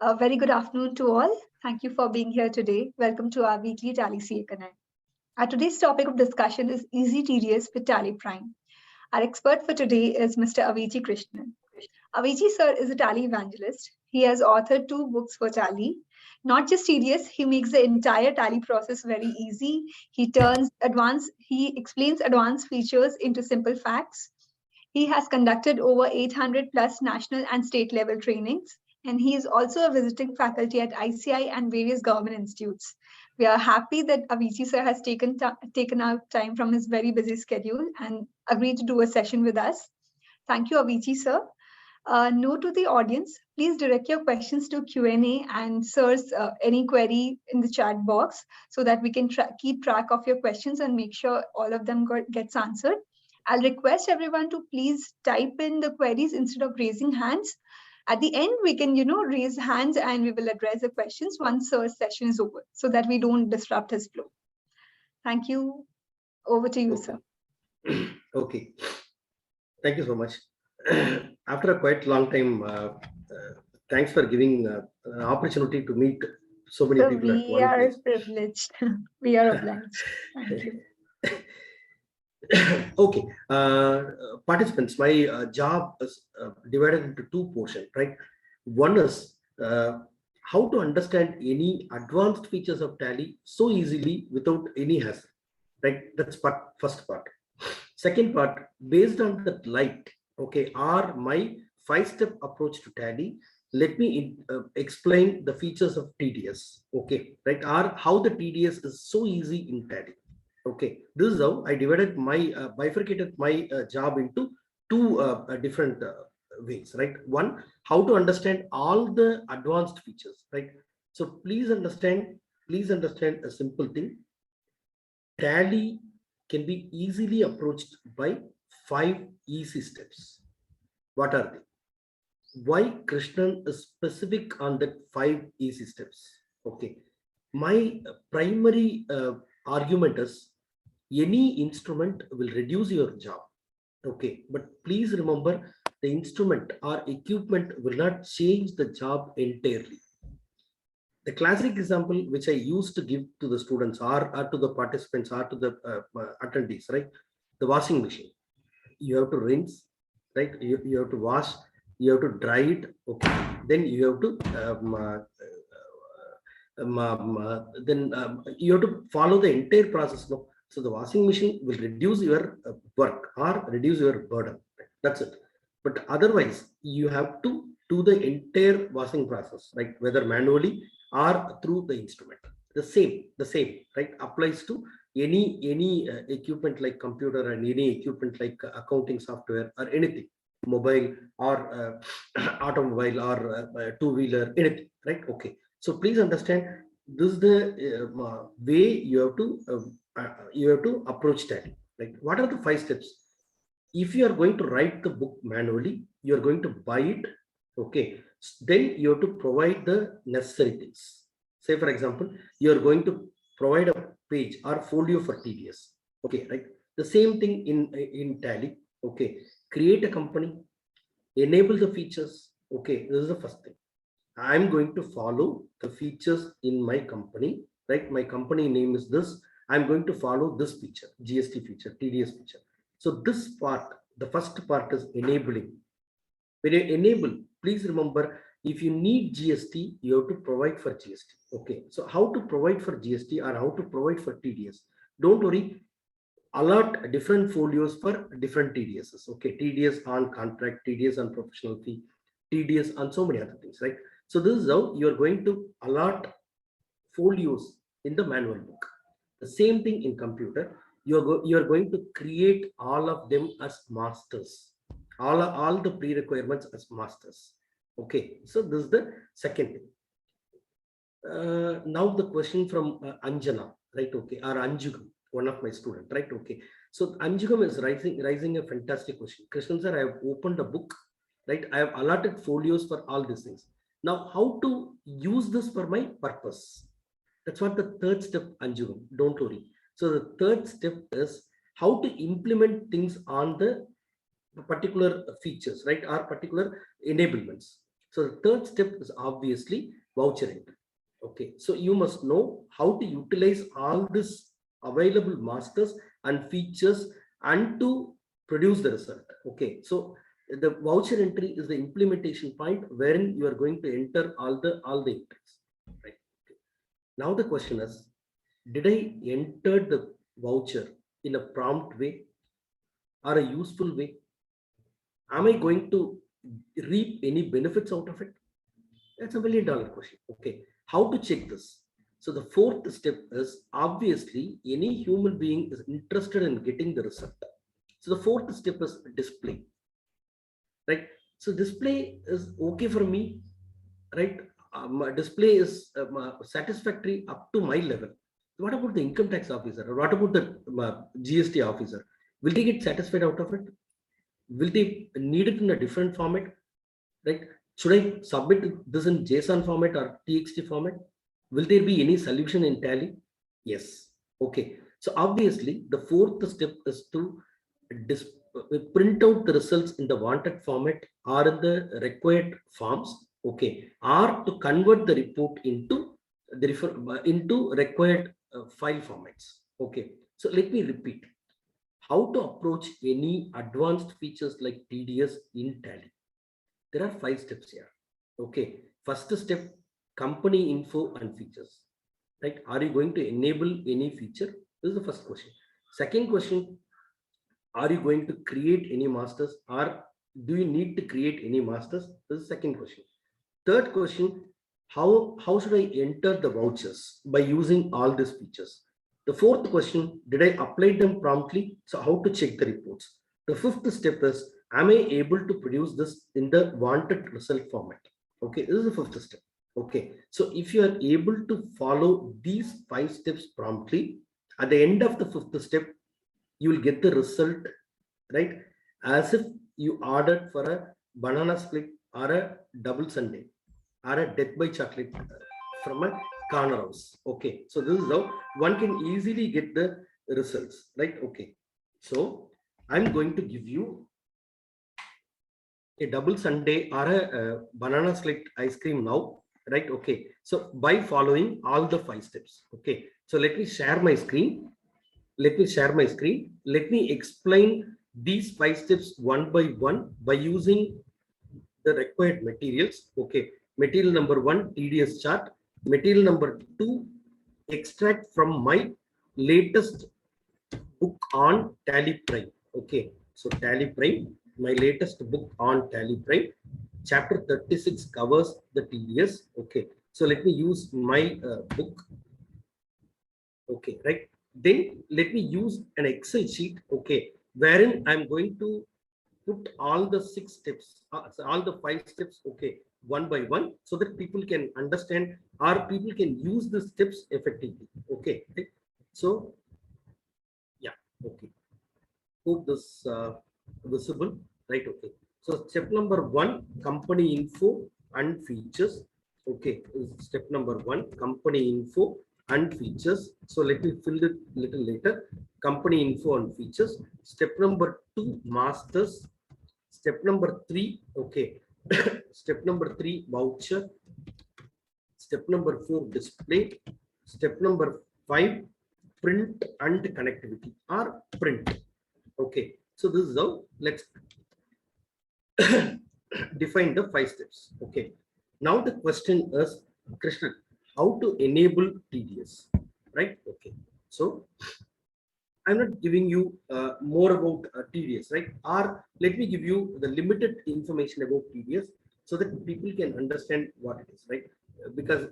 A very good afternoon to all. Thank you for being here today. Welcome to our weekly Tally CA Connect. Our today's topic of discussion is Easy TDS with TallyPrime. Our expert for today is Mr. Avichi Krishnan. Avichi sir is a Tally evangelist. He has authored 2 books for Tally. Not just TDS, he makes the entire Tally process very easy. He explains advanced features into simple facts. He has conducted over 800 plus national and state level trainings, and he is also a visiting faculty at ICI and various government institutes. We are happy that Avichi sir has taken out time from his very busy schedule and agreed to do a session with us. Thank you, Avichi sir. Note to the audience, please direct your questions to Q&A and sir's any query in the chat box so that we can keep track of your questions and make sure all of them gets answered. I'll request everyone to please type in the queries instead of raising hands. At the end, we can, raise hands and we will address the questions once sir's session is over so that we don't disrupt his flow. Thank you. Over to you, sir. Okay. Thank you so much. After a quite long time, thanks for giving an opportunity to meet so many people at one place. We are privileged. We are obliged. Thank you. Okay, participants, my job is divided into 2 portions, right? One is how to understand any advanced features of Tally so easily without any hassle, right? That's first part. Second part, based on that light, okay, are my 5-step approach to Tally. Let me explain the features of TDS, okay, right? Or how the TDS is so easy in Tally. Okay, this is how I divided my bifurcated my job into 2 different ways, right? One, how to understand all the advanced features, right? So please understand a simple thing. Tally can be easily approached by 5 easy steps. What are they? Why Krishnan is specific on that 5 easy steps? Okay, my primary argument is any instrument will reduce your job, okay, but please remember the instrument or equipment will not change the job entirely. The classic example which I used to give to the students or to the participants or to the attendees, right? The washing machine, you have to rinse, right? You have to wash, you have to dry it, okay, then you have to you have to follow the entire process. No? So the washing machine will reduce your work or reduce your burden. That's it. But otherwise, you have to do the entire washing process, right? Whether manually or through the instrument. The same, right? Applies to any equipment like computer and any equipment like accounting software or anything, mobile or automobile or 2-wheeler, anything, right? Okay. So please understand, this is the way you have to approach Tally. Like, what are the 5 steps? If you are going to write the book manually, you are going to buy it, okay, then you have to provide the necessary things. Say for example, you are going to provide a page or folio for TDS, okay, right? The same thing in Tally, okay. Create a company, enable the features, okay. This is the first thing. I'm going to follow the features in my company, right? My company name is this. I'm going to follow this feature, GST feature, TDS feature. So this part, the first part is enabling. When you enable, please remember, if you need GST, you have to provide for GST. Okay. So how to provide for GST or how to provide for TDS? Don't worry. Allot different folios for different TDSs. Okay. TDS on contract, TDS on professional fee, TDS on so many other things, right? So this is how you are going to allot folios in the manual book. The same thing in computer. You are going to create all of them as masters. All the pre-requirements as masters. Okay. So this is the second thing. Now the question from Anjana, right? Okay. Or Anjugam, one of my students, right? Okay. So Anjugam is raising a fantastic question. Krishnan sir, I have opened a book, right? I have allotted folios for all these things. Now, how to use this for my purpose? That's what the third step, Anjugam. Don't worry. So the third step is how to implement things on the particular features, right? Or particular enablements. So the third step is obviously voucher entry. Okay, so you must know how to utilize all this available masters and features and to produce the result. Okay, so the voucher entry is the implementation point wherein you are going to enter all the entries. Right. Okay. Now the question is, did I enter the voucher in a prompt way or a useful way? Am I going to reap any benefits out of it? That's $1 million question. Okay, how to check this? So the fourth step is obviously any human being is interested in getting the result. So the fourth step is display, right? So display is okay for me, right? Display is satisfactory up to my level. What about the income tax officer? Or what about the GST officer? Will they get satisfied out of it? Will they need it in a different format? Right? Should I submit this in JSON format or TXT format? Will there be any solution in Tally? Yes. Okay. So obviously, the fourth step is to print out the results in the wanted format or in the required forms. Okay. Or to convert the report into into required file formats. Okay. So let me repeat how to approach any advanced features like TDS in Tally. There are 5 steps here. Okay. First step, company info and features. Right? Are you going to enable any feature? This is the first question. Second question, are you going to create any masters or do you need to create any masters? This is the second question. Third question, how should I enter the vouchers by using all these features? The fourth question, did I apply them promptly? So how to check the reports? The fifth step is, am I able to produce this in the wanted result format? Okay, this is the fifth step. Okay, so if you are able to follow these 5 steps promptly, at the end of the fifth step, you will get the result, right? As if you ordered for a banana split or a double sundae or a death by chocolate from a corner house. Okay, so this is how one can easily get the results, right? Okay, so I'm going to give you a double sundae or a banana slit ice cream now, right? Okay, so by following all the 5 steps. Okay, so let me share my screen. Let me explain these 5 steps one by one by using the required materials. Okay, material number 1, TDS chart. Material number 2, extract from my latest book on TallyPrime. Okay, so TallyPrime, my latest book on TallyPrime. Chapter 36 covers the TDS. Okay, so let me use my book. Okay, right. Then let me use an Excel sheet. Okay, wherein I'm going to put all the 6 steps, so all the 5 steps. Okay, one by one, so that people can understand or people can use the steps effectively. Okay, right? So yeah, okay. Hope this visible, right? Okay. So step number 1, company info and features. Okay, step number 1, company info and features. So let me fill it little later. Company info and features. Step number 2, masters. Step number 3, okay. Step number 3, voucher. Step number 4, display. Step number 5, print and connectivity or print. Okay, so this is how let's define the 5 steps. Okay, now the question is, Krishnan, how to enable TDS, right? Okay, so I'm not giving you more about TDS, right? Or let me give you the limited information about TDS so that people can understand what it is, right? Because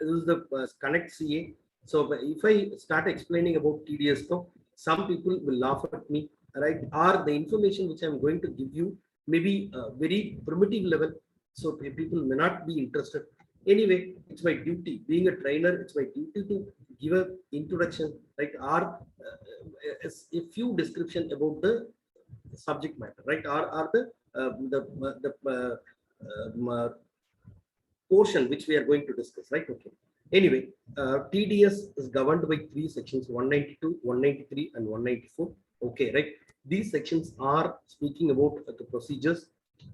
this is the Connect CA. So if I start explaining about TDS, though, some people will laugh at me, right? Or the information which I'm going to give you may be very primitive level, so people may not be interested. Anyway, it's my duty. Being a trainer, it's my duty to give a introduction, right? Or a few description about the subject matter, right? Or the portion which we are going to discuss, right? Okay. Anyway, TDS is governed by 3 sections: 192, 193, and 194. Okay, right? These sections are speaking about the procedures,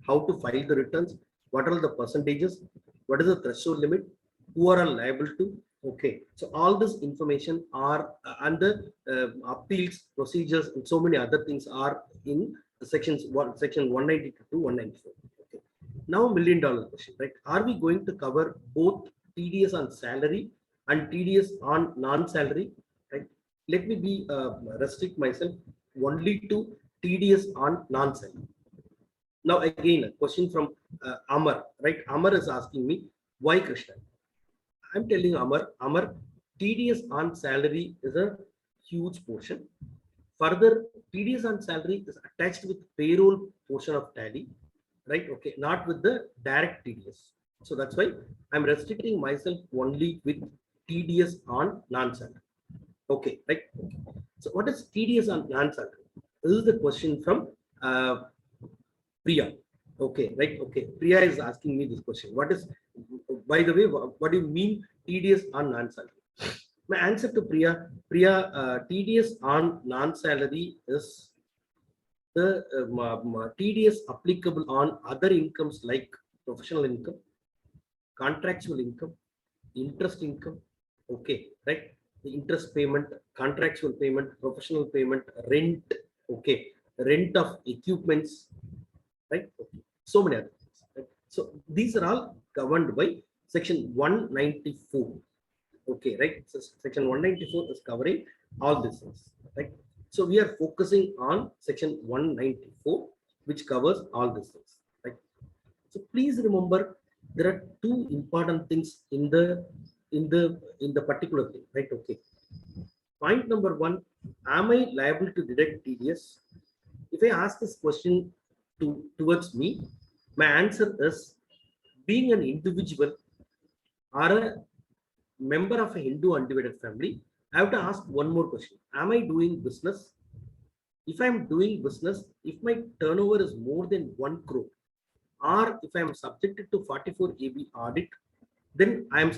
how to file the returns, what are the percentages, what is the threshold limit, who are liable to. Okay, so all this information are and the appeals procedures and so many other things are in section 192 to 194. Okay, now $1 million question, right? Are we going to cover both TDS on salary and TDS on non-salary, right? Let me be restrict myself only to TDS on non-salary. Now again, a question from Amar, right? Amar is asking me, why Krishna? I'm telling Amar, TDS on salary is a huge portion. Further, TDS on salary is attached with payroll portion of tally, right? Okay, not with the direct TDS. So that's why I'm restricting myself only with TDS on non-salary. Okay, right? Okay. So what is TDS on non-salary? This is the question from Priya. Okay, right? Okay, Priya is asking me this question. What is, by the way, what do you mean TDS on non-salary? My answer to Priya, TDS on non-salary is the TDS applicable on other incomes like professional income, contractual income, interest income. Okay, right? The interest payment, contractual payment, professional payment, rent. Okay, rent of equipments, right? Okay. So many other things. Right? So these are all governed by section 194. Okay, right? So section 194 is covering all these things, right? So we are focusing on section 194, which covers all these things, right? So please remember there are two important things in the particular thing, right? Okay. Point number one, am I liable to deduct TDS? If I ask this question towards me, my answer is, being an individual or a member of a Hindu undivided family, I have to ask one more question. Am I doing business? If I'm doing business, if my turnover is more than 1 crore, or if I'm subjected to 44 AB audit, then I'm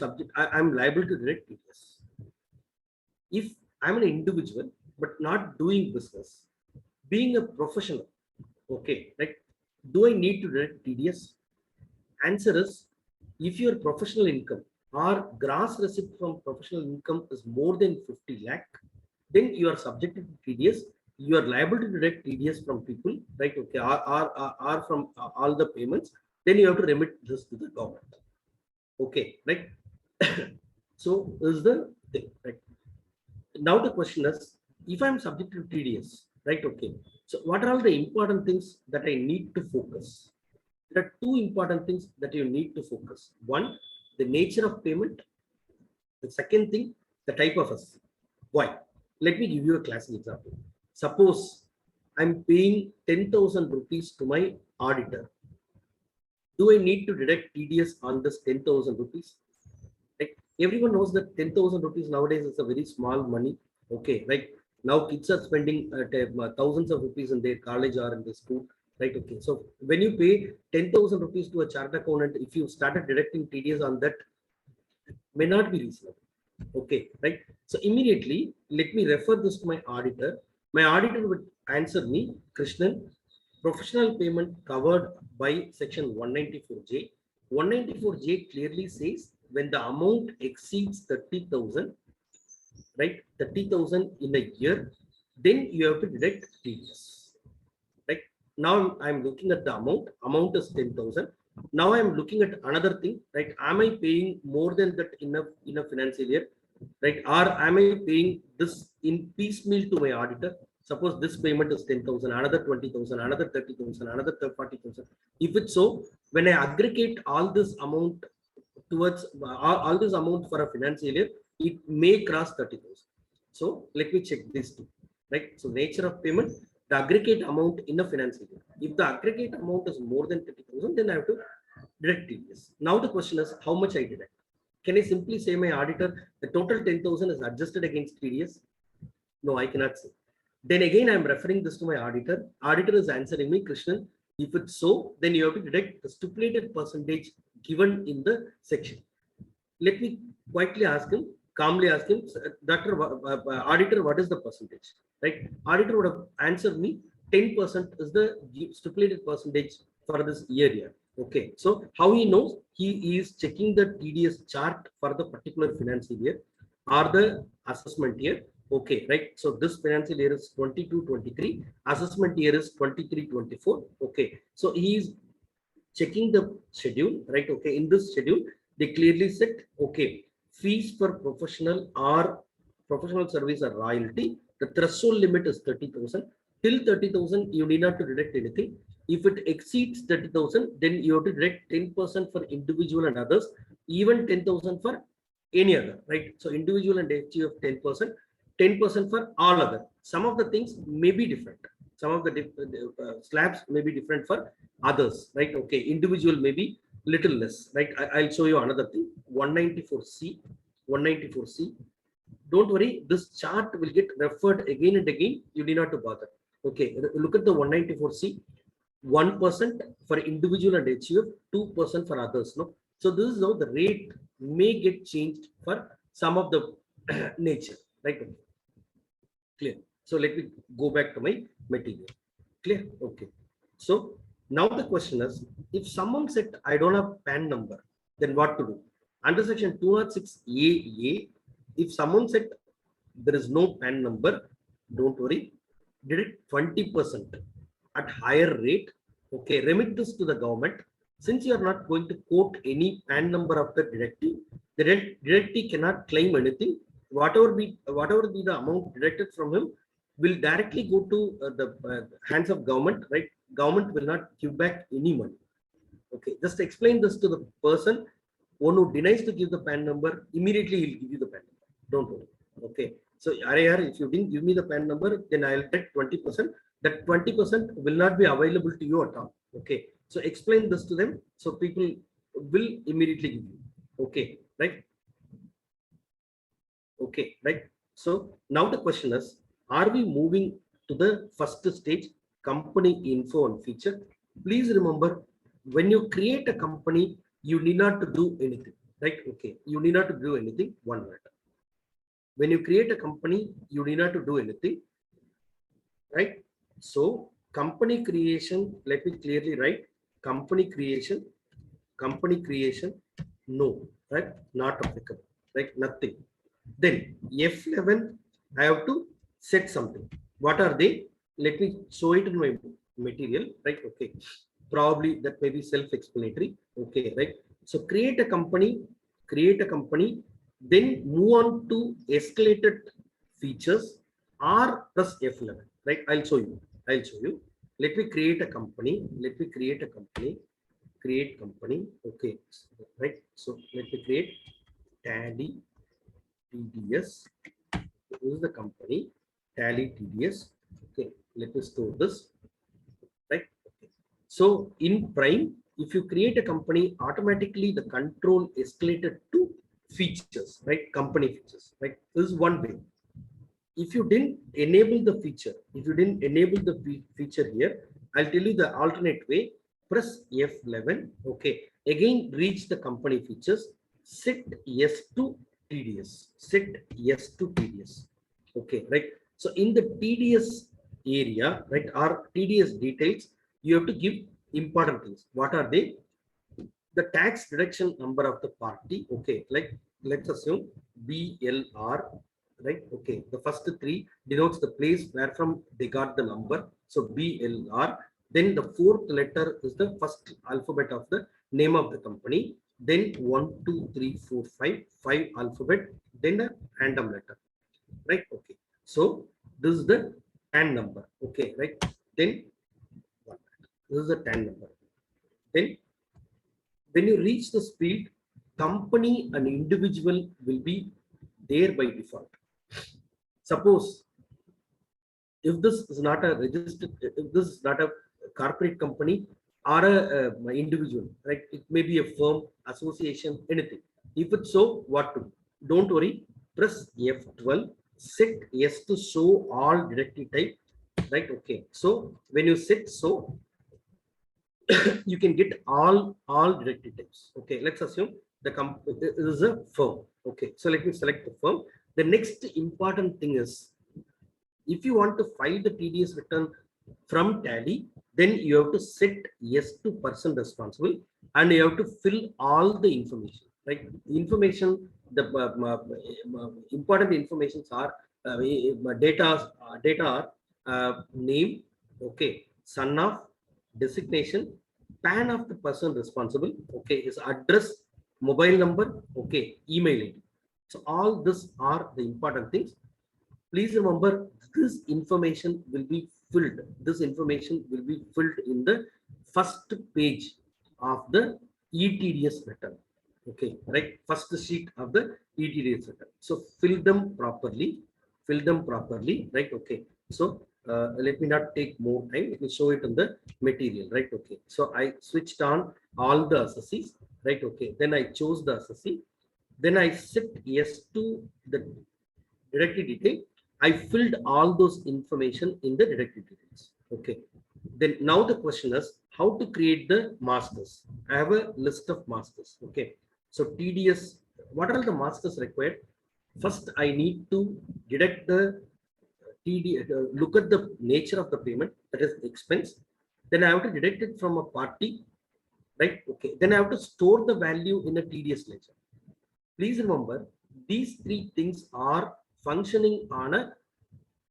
liable to deduct TDS. If I'm an individual but not doing business, being a professional, okay, right? Do I need to deduct TDS? Answer is, if your professional income or gross receipt from professional income is more than 50 lakh, then you are subjected to TDS. You are liable to deduct TDS from people, right? Okay, or from all the payments. Then you have to remit this to the government. Okay, right? So is the thing, right? Now the question is, if I'm subjected to TDS, right? Okay, so what are all the important things that I need to focus? There are two important things that you need to focus. One, the nature of payment. The second thing, the type of assessment. Why? Let me give you a classic example. Suppose I'm paying 10,000 rupees to my auditor. Do I need to deduct TDS on this 10,000 rupees? Like, everyone knows that 10,000 rupees nowadays is a very small money. Okay, like now kids are spending thousands of rupees in their college or in their school, right? Okay, so when you pay 10,000 rupees to a chartered accountant, if you started deducting TDS on that, may not be reasonable. Okay, right? So immediately, let me refer this to my auditor. My auditor would answer me, Krishnan, professional payment covered by section 194J. 194J clearly says when the amount exceeds 30,000, right? 30,000 in a year, then you have to deduct TDS. Right? Now I'm looking at the amount is 10,000. Now I'm looking at another thing, right? Am I paying more than that in a financial year, right? Or am I paying this in piecemeal to my auditor? Suppose this payment is 10,000, another 20,000, another 30,000, another 40,000. If it's so, when I aggregate all this amount towards all this amount for a financial year, it may cross 30,000. So let me check these two, right? So nature of payment, the aggregate amount in a financial year. If the aggregate amount is more than 30,000, then I have to deduct TDS. Now the question is how much I deduct. Can I simply say my auditor, the total 10,000 is adjusted against TDS? No, I cannot say. Then again, I'm referring this to my auditor. Auditor is answering me, Krishnan, if it's so, then you have to deduct the stipulated percentage given in the section. Let me quietly ask him, calmly ask him, Dr. Auditor, what is the percentage? Right? Auditor would have answered me, 10% is the stipulated percentage for this year. Okay, so how he knows? He is checking the TDS chart for the particular financial year or the assessment year. Okay, right. So this financial year is 22-23. Assessment year is 23-24. Okay, so he is checking the schedule, right? Okay, in this schedule, they clearly said, okay, fees for professional service or royalty, the threshold limit is 30,000. Till 30,000, you need not to deduct anything. If it exceeds 30,000, then you have to deduct 10% for individual and others, even 10,000 for any other, right? So individual and HG of 10%, 10% for all other. Some of the things may be different. Some of the slabs may be different for others, right? Okay, individual may be little less, right? I'll show you another thing. 194C, 194C. Don't worry, this chart will get referred again and again. You need not to bother. Okay, look at the 194C. 1% for individual and HUF, 2% for others. No, so this is how the rate may get changed for some of the nature, right? Okay. Clear. So let me go back to my material. Clear? Okay. So now the question is, if someone said, I don't have PAN number, then what to do? Under section 206AA, if someone said there is no PAN number, don't worry, deduct 20% at higher rate. Okay, remit this to the government. Since you are not going to quote any PAN number of the deductee, the deductee cannot claim anything. Whatever be the amount deducted from him will directly go to the hands of government, right? Government will not give back any money. Okay, just explain this to the person. One who denies to give the PAN number, immediately he'll give you the PAN number. Don't worry. Okay, so RAR, if you didn't give me the PAN number, then I'll take 20%. That 20% will not be available to you at all. Okay, so explain this to them, so people will immediately give you. Okay, right? Okay, right. So now the question is, are we moving to the first stage, company info and feature? Please remember, when you create a company, you need not to do anything, right? Okay, you need not to do anything. One word. When you create a company, you need not to do anything, right? So company creation, let me clearly write, company creation, no, right? Not applicable, right? Nothing. Then F11, I have to set something. What are they? Let me show it in my material, right? Okay. Probably that may be self-explanatory. Okay, right? So create a company, then move on to escalated features R plus F11, right? I'll show you. Let me create a company. Create company. Okay, right? So let me create Tally TDS. This is the company, Tally TDS. Okay, let me store this, right? Okay. So in Prime, if you create a company, automatically the control escalated to features, right? Company features, right? This is one way. If you didn't enable the feature, here, I'll tell you the alternate way. Press F11. Okay, again reach the company features. Set yes to TDS. Okay, right. So in the TDS area, right, or TDS details, you have to give important things. What are they? The tax deduction number of the party. Okay, like let's assume BLR, right? Okay, the first three denotes the place where from they got the number. So BLR. Then the fourth letter is the first alphabet of the name of the company. Then 1, 2, 3, 4, 5 alphabet. Then a random letter, right? Okay. So this is the TAN number. Okay, right? Then this is the TAN number. Then when you reach this field, company and individual will be there by default. Suppose if this is not a registered, if this is not a corporate company or a individual, right? It may be a firm, association, anything. If it's so, what to do? Don't worry. Press F12. Set yes to show all directory type, right? Okay. So when you set so, you can get all directory types. Okay, let's assume the company is a firm. Okay, so let me select the firm. The next important thing is, if you want to file the TDS return from Tally, then you have to set yes to person responsible, and you have to fill all the information. Right? Information, the important informations are data are name, okay, son of, designation, PAN of the person responsible, okay, his address, mobile number, okay, email ID. So all this are the important things. Please remember, this information will be filled. This information will be filled in the first page of the ETDS return. Okay, right? First sheet of the ETDS return. So fill them properly. Fill them properly, right? Okay. So let me not take more time. Let me show it on the material, right? Okay. So I switched on all the assessees, right? Okay. Then I chose the assessee. Then I set yes to the directory detail. I filled all those information in the directory details. Okay. Then now the question is how to create the masters. I have a list of masters. Okay. So TDS, what are the masters required? First, I need to deduct the TD, look at the nature of the payment, that is expense. Then I have to deduct it from a party, right? Okay. Then I have to store the value in a TDS ledger. Please remember, these three things are functioning on a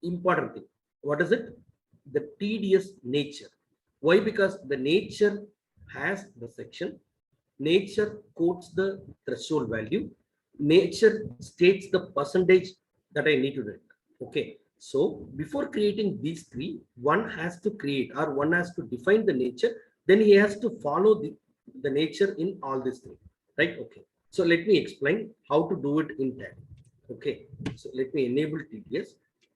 important thing. What is it? The TDS nature. Why? Because the nature has the section. Nature quotes the threshold value. Nature states the percentage that I need to write. Okay. So before creating these three, one has to create or one has to define the nature. Then he has to follow the nature in all these three. Right? Okay. So let me explain how to do it in Tally. Okay. So let me enable TDS.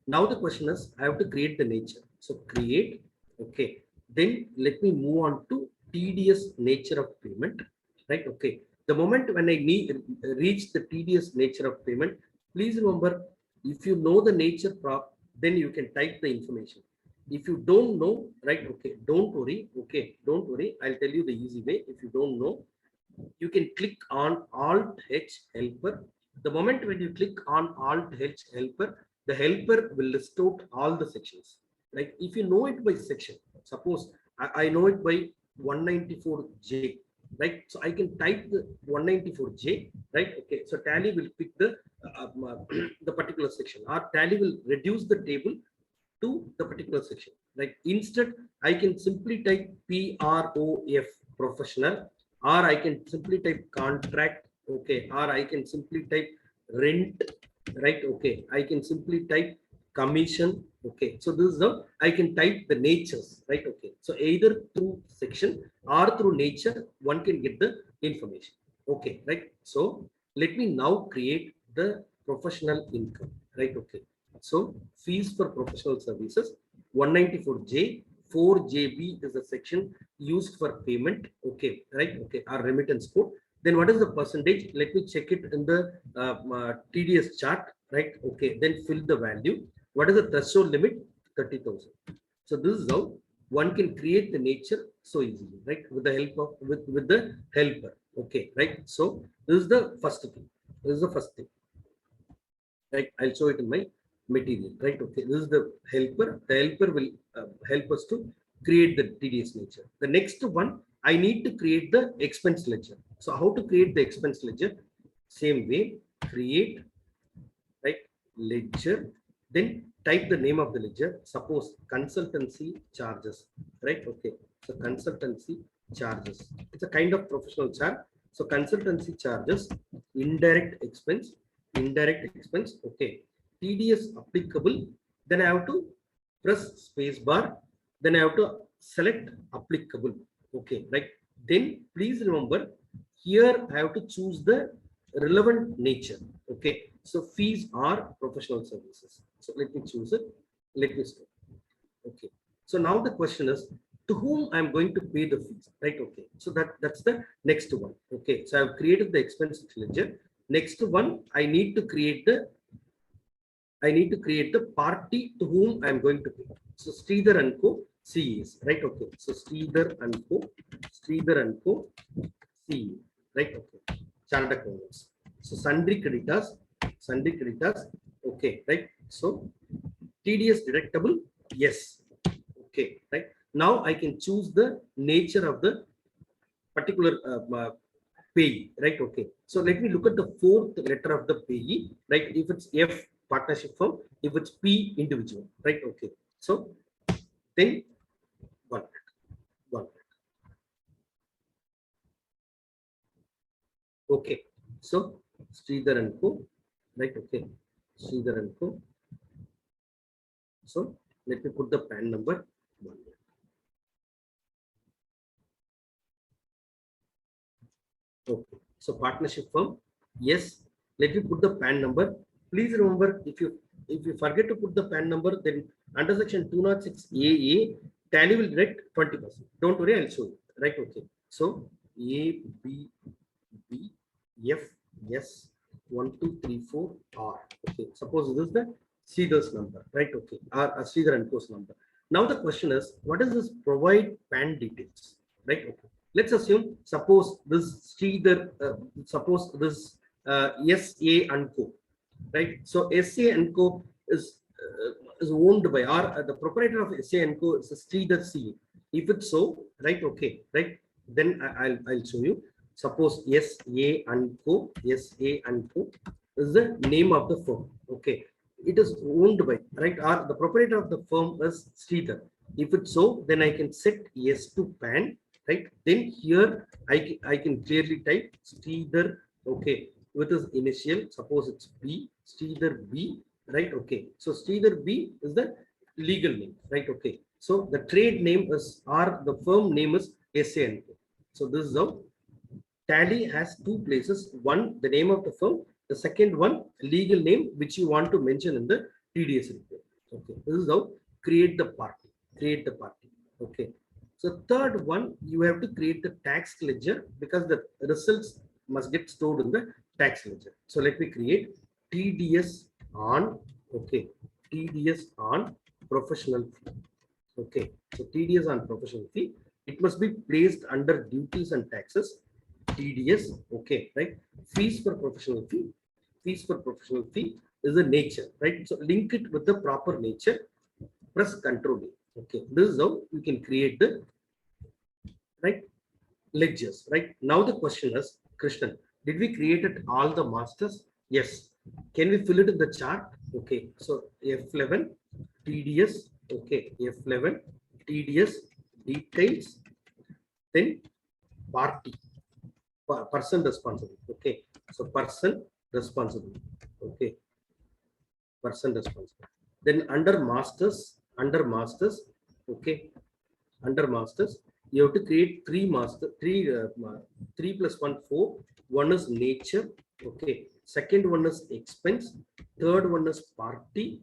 Now the question is, I have to create the nature. So create, okay. Then let me move on to TDS nature of payment, right? Okay. The moment when I reach the TDS nature of payment, please remember, if you know the nature prop, then you can type the information. If you don't know, right? Okay, don't worry. Okay, don't worry. I'll tell you the easy way. If you don't know, you can click on Alt H helper. The moment when you click on Alt H helper, the helper will list out all the sections. Like if you know it by section, suppose I know it by 194J, right? So I can type the 194J, right? Okay. So Tally will pick the the particular section, or Tally will reduce the table to the particular section. Like instead, I can simply type PROF professional, or I can simply type contract, okay, or I can simply type rent, right? Okay, I can simply type commission, okay. So this is how I can type the natures, right? Okay, so either through section or through nature, one can get the information, okay, right? So let me now create the professional income, right? Okay, so fees for professional services 194J, 4JB is the section used for payment. Okay, right? Okay, our remittance code. Then what is the percentage? Let me check it in the TDS chart, right? Okay, then fill the value. What is the threshold limit? 30,000. So this is how one can create the nature so easily, right? With the help of with the helper. Okay, right? So this is the first thing. This is the first thing. Right? I'll show it in my material, right? Okay, this is the helper. The helper will help us to create the TDS ledger. The next one, I need to create the expense ledger. So how to create the expense ledger? Same way, create, right, ledger, then type the name of the ledger. Suppose consultancy charges, right? Okay, so consultancy charges. It's a kind of professional charge. So consultancy charges, indirect expense, okay. TDS applicable, then I have to press space bar, then I have to select applicable, okay, right? Then please remember, here I have to choose the relevant nature, okay. So fees are professional services. So let me choose it. Let me start. Okay. So now the question is, to whom I'm going to pay the fees, right? Okay. So that's the next one. Okay. So I've created the expense ledger. Next one, I need to create the party to whom I'm going to pay. So Sridhar and Co. CEs, right? Okay. So Sridhar and Co. CE, right? Okay. Chartered accountants. So sundry creditors, okay, right? So TDS deductible, yes. Okay, right. Now I can choose the nature of the particular payee, right? Okay. So let me look at the fourth letter of the payee, right? If it's F, partnership firm, if it's P, individual, right? Okay. So then one, one. Okay. So Sridhar and Co, right? Okay. Sridhar and Co. So let me put the PAN number one. Okay. So partnership firm. Yes. Let me put the PAN number. Please remember, if you forget to put the PAN number, then under section 206 AA, tally will direct 20%. Don't worry, I'll show you. Right? Okay. So A B B F S 1234 R. Okay. Suppose this is the Sridhar's number, right? Okay. Or Sridhar and Co's number. Now the question is, what is this provide PAN details? Right? Okay. Let's assume, suppose this Sridhar, suppose this SA and Co. Right? So SA and Co is owned by, or the proprietor of SA and Co is Sridhar C. If it's so, right? Okay, right? Then I'll show you. Suppose SA and Co. SA and Co is the name of the firm. Okay, it is owned by, right? Or the proprietor of the firm is Sridhar. If it's so, then I can set yes to PAN, right? Then here I can clearly type Sridhar, okay, with his initial. Suppose it's B, Sridhar B, right? Okay, so Sridhar B is the legal name, right? Okay, so the trade name is, or the firm name is SAN. So this is how Tally has two places. One, the name of the firm. The second one, legal name, which you want to mention in the TDS report. Okay, this is how create the party. Create the party. Okay. So third one, you have to create the tax ledger, because the results must get stored in the tax ledger. So let me create TDS on, okay, TDS on professional fee. Okay, so TDS on professional fee. It must be placed under duties and taxes. TDS, okay, right? Fees for professional fee. Fees for professional fee is the nature, right? So link it with the proper nature. Press Control A. Okay, this is how you can create the right ledgers. Right now, the question is, Krishnan, did we create it all the masters? Yes. Can we fill it in the chart? Okay, so F11 TDS. Okay, F11 TDS details. Then party. Person responsible. Okay, so person responsible. Okay, person responsible. Then under masters, okay, under masters, you have to create three plus one, four. One is nature. Okay, second one is expense. Third one is party.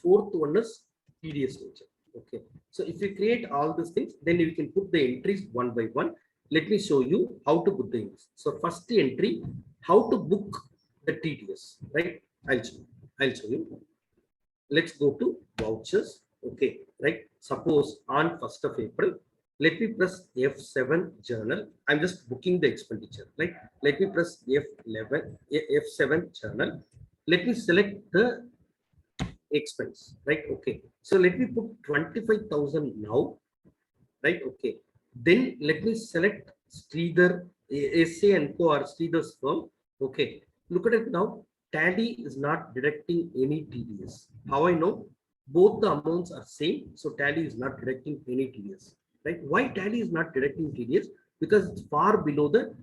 Fourth one is TDS nature. Okay, so if you create all these things, then you can put the entries one by one. Let me show you how to put the entries. So first entry, how to book the TDS, right? I'll show you. Let's go to vouchers. Okay, right? Suppose on 1st of April, let me press F7 journal. I'm just booking the expenditure. Like, let me press F7 journal. Let me select the expense, right? Okay, so let me put 25,000 now, right? Okay, then let me select Sridhar SA and Co or Sridhar's firm. Okay, look at it now. Tally is not deducting any TDS. How I know? Both the amounts are same, so Tally is not deducting any TDS, right? Why Tally is not deducting TDS? Because it's far below the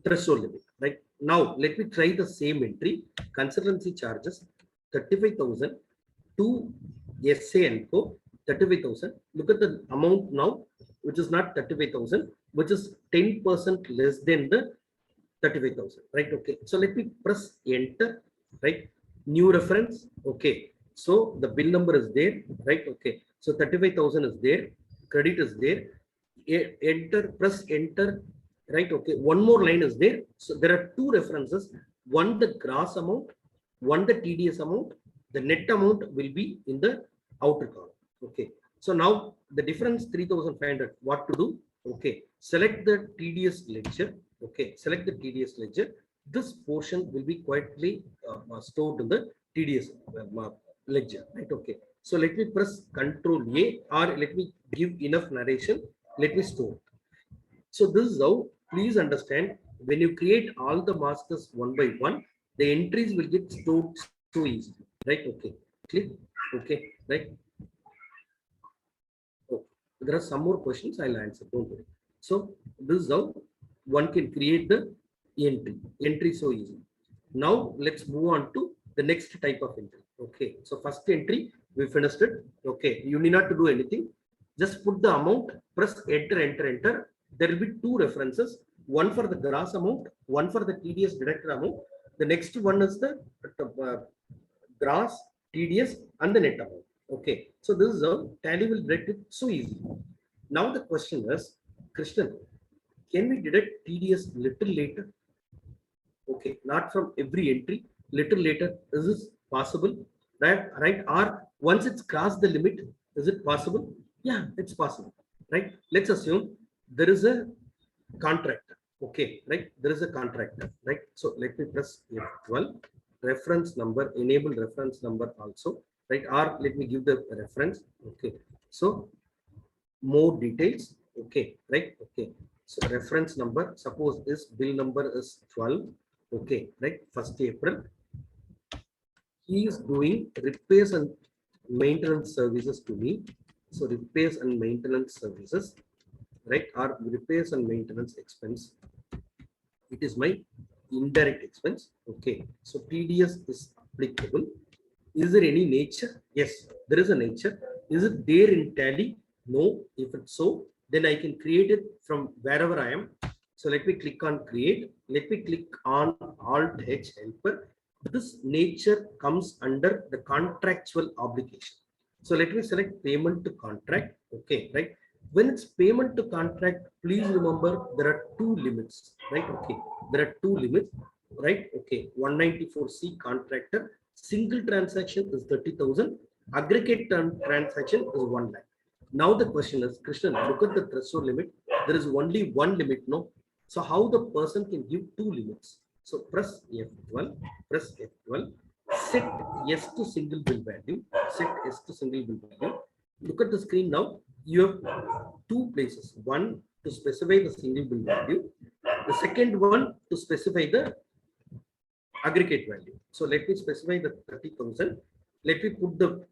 threshold limit, right? Now let me try the same entry. Consultancy charges 35,000 to SA and Co. 35,000. Look at the amount now, which is not 35,000, which is 10% less than the 35,000, right? Okay, so let me press enter, right? New reference. Okay, so the bill number is there, right? Okay, so 35,000 is there, credit is there. Enter, press enter, right? Okay, one more line is there. So there are two references, one the gross amount, one the TDS amount. The net amount will be in the outer column. Okay, so now the difference 3,500. What to do? Okay, select the TDS ledger. Okay, select the TDS ledger. This portion will be quietly stored in the TDS ledger, right? Okay, So let me press Control A, or let me give enough narration. Let me store. So this is how, please understand, when you create all the masters one by one, the entries will get stored so easy, right? Okay, click, okay, right? Okay. There are some more questions I'll answer, don't worry. So this is how one can create the entry so easy. Now let's move on to the next type of entry. Okay, so first entry we finished it. Okay, you need not to do anything, just put the amount, press enter, enter, enter. There will be two references, one for the gross amount, one for the TDS deducted amount. The next one is the uh, gross, TDS, and the net amount. Okay, so this is how Tally will deduct it so easy. Now the question is, Krishnan, can we deduct TDS little later? Okay, not from every entry, little later. Is this possible? Right? Or once it's crossed the limit, is it possible? Yeah, it's possible. Right? Let's assume there is a contractor. Okay, right? There is a contractor, right? So let me press F12, reference number, enable reference number also, right? Or let me give the reference. Okay, so more details. Okay, right? Okay, so reference number, suppose this bill number is 12. Okay, right? 1st April, he is doing repairs and maintenance services to me. So repairs and maintenance services, right? Or repairs and maintenance expense, it is my indirect expense. Okay, so TDS is applicable. Is there any nature? Yes, there is a nature. Is it there in Tally? No. If it's so, then I can create it from wherever I am. So let me click on create. Let me click on Alt H helper. This nature comes under the contractual obligation. So let me select payment to contract. Okay, right? When it's payment to contract, please remember there are two limits, right? Okay, there are two limits, right? Okay, 194C contractor, single transaction is 30,000, aggregate transaction is 1 lakh. Now the question is, Krishnan, look at the threshold limit. There is only one limit, no? So how the person can give two limits? So press F12, press F12, set yes to single bill value, set yes to single bill value. Look at the screen now. You have two places. One to specify the single bill value. The second one to specify the aggregate value. So let me specify the 30,000. Let me put the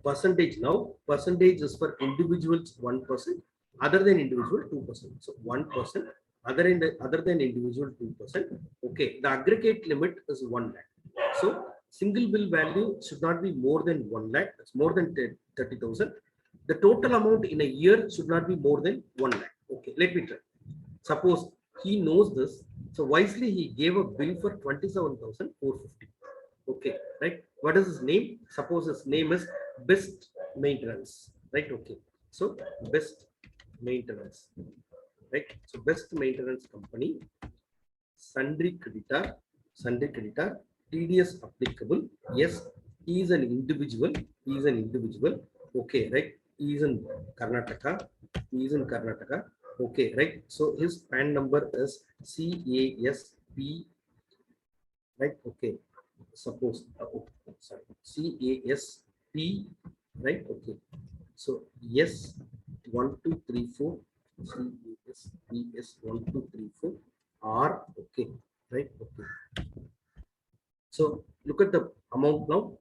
percentage now. Percentage is for individuals 1%, other than individual 2%. So 1%, other than individual 2%. Okay, the aggregate limit is 1 lakh. So single bill value should not be more than 1 lakh. It's more than 30,000. The total amount in a year should not be more than 1 lakh. Okay, let me try. Suppose he knows this, so wisely he gave a bill for 27,450. Okay, right? What is his name? Suppose his name is Best Maintenance, right? Okay, so Best Maintenance, right? So Best Maintenance Company, sundry creditor, TDS applicable. Yes, he is an individual. He is an individual. Okay, right? He is in Karnataka. He is in Karnataka. Okay, right? So his PAN number is CASP, right? Okay, suppose oh, sorry, CASP, right? Okay, so yes, 1234, CASPS 1234 R. Okay, right? Okay, so look at the amount now.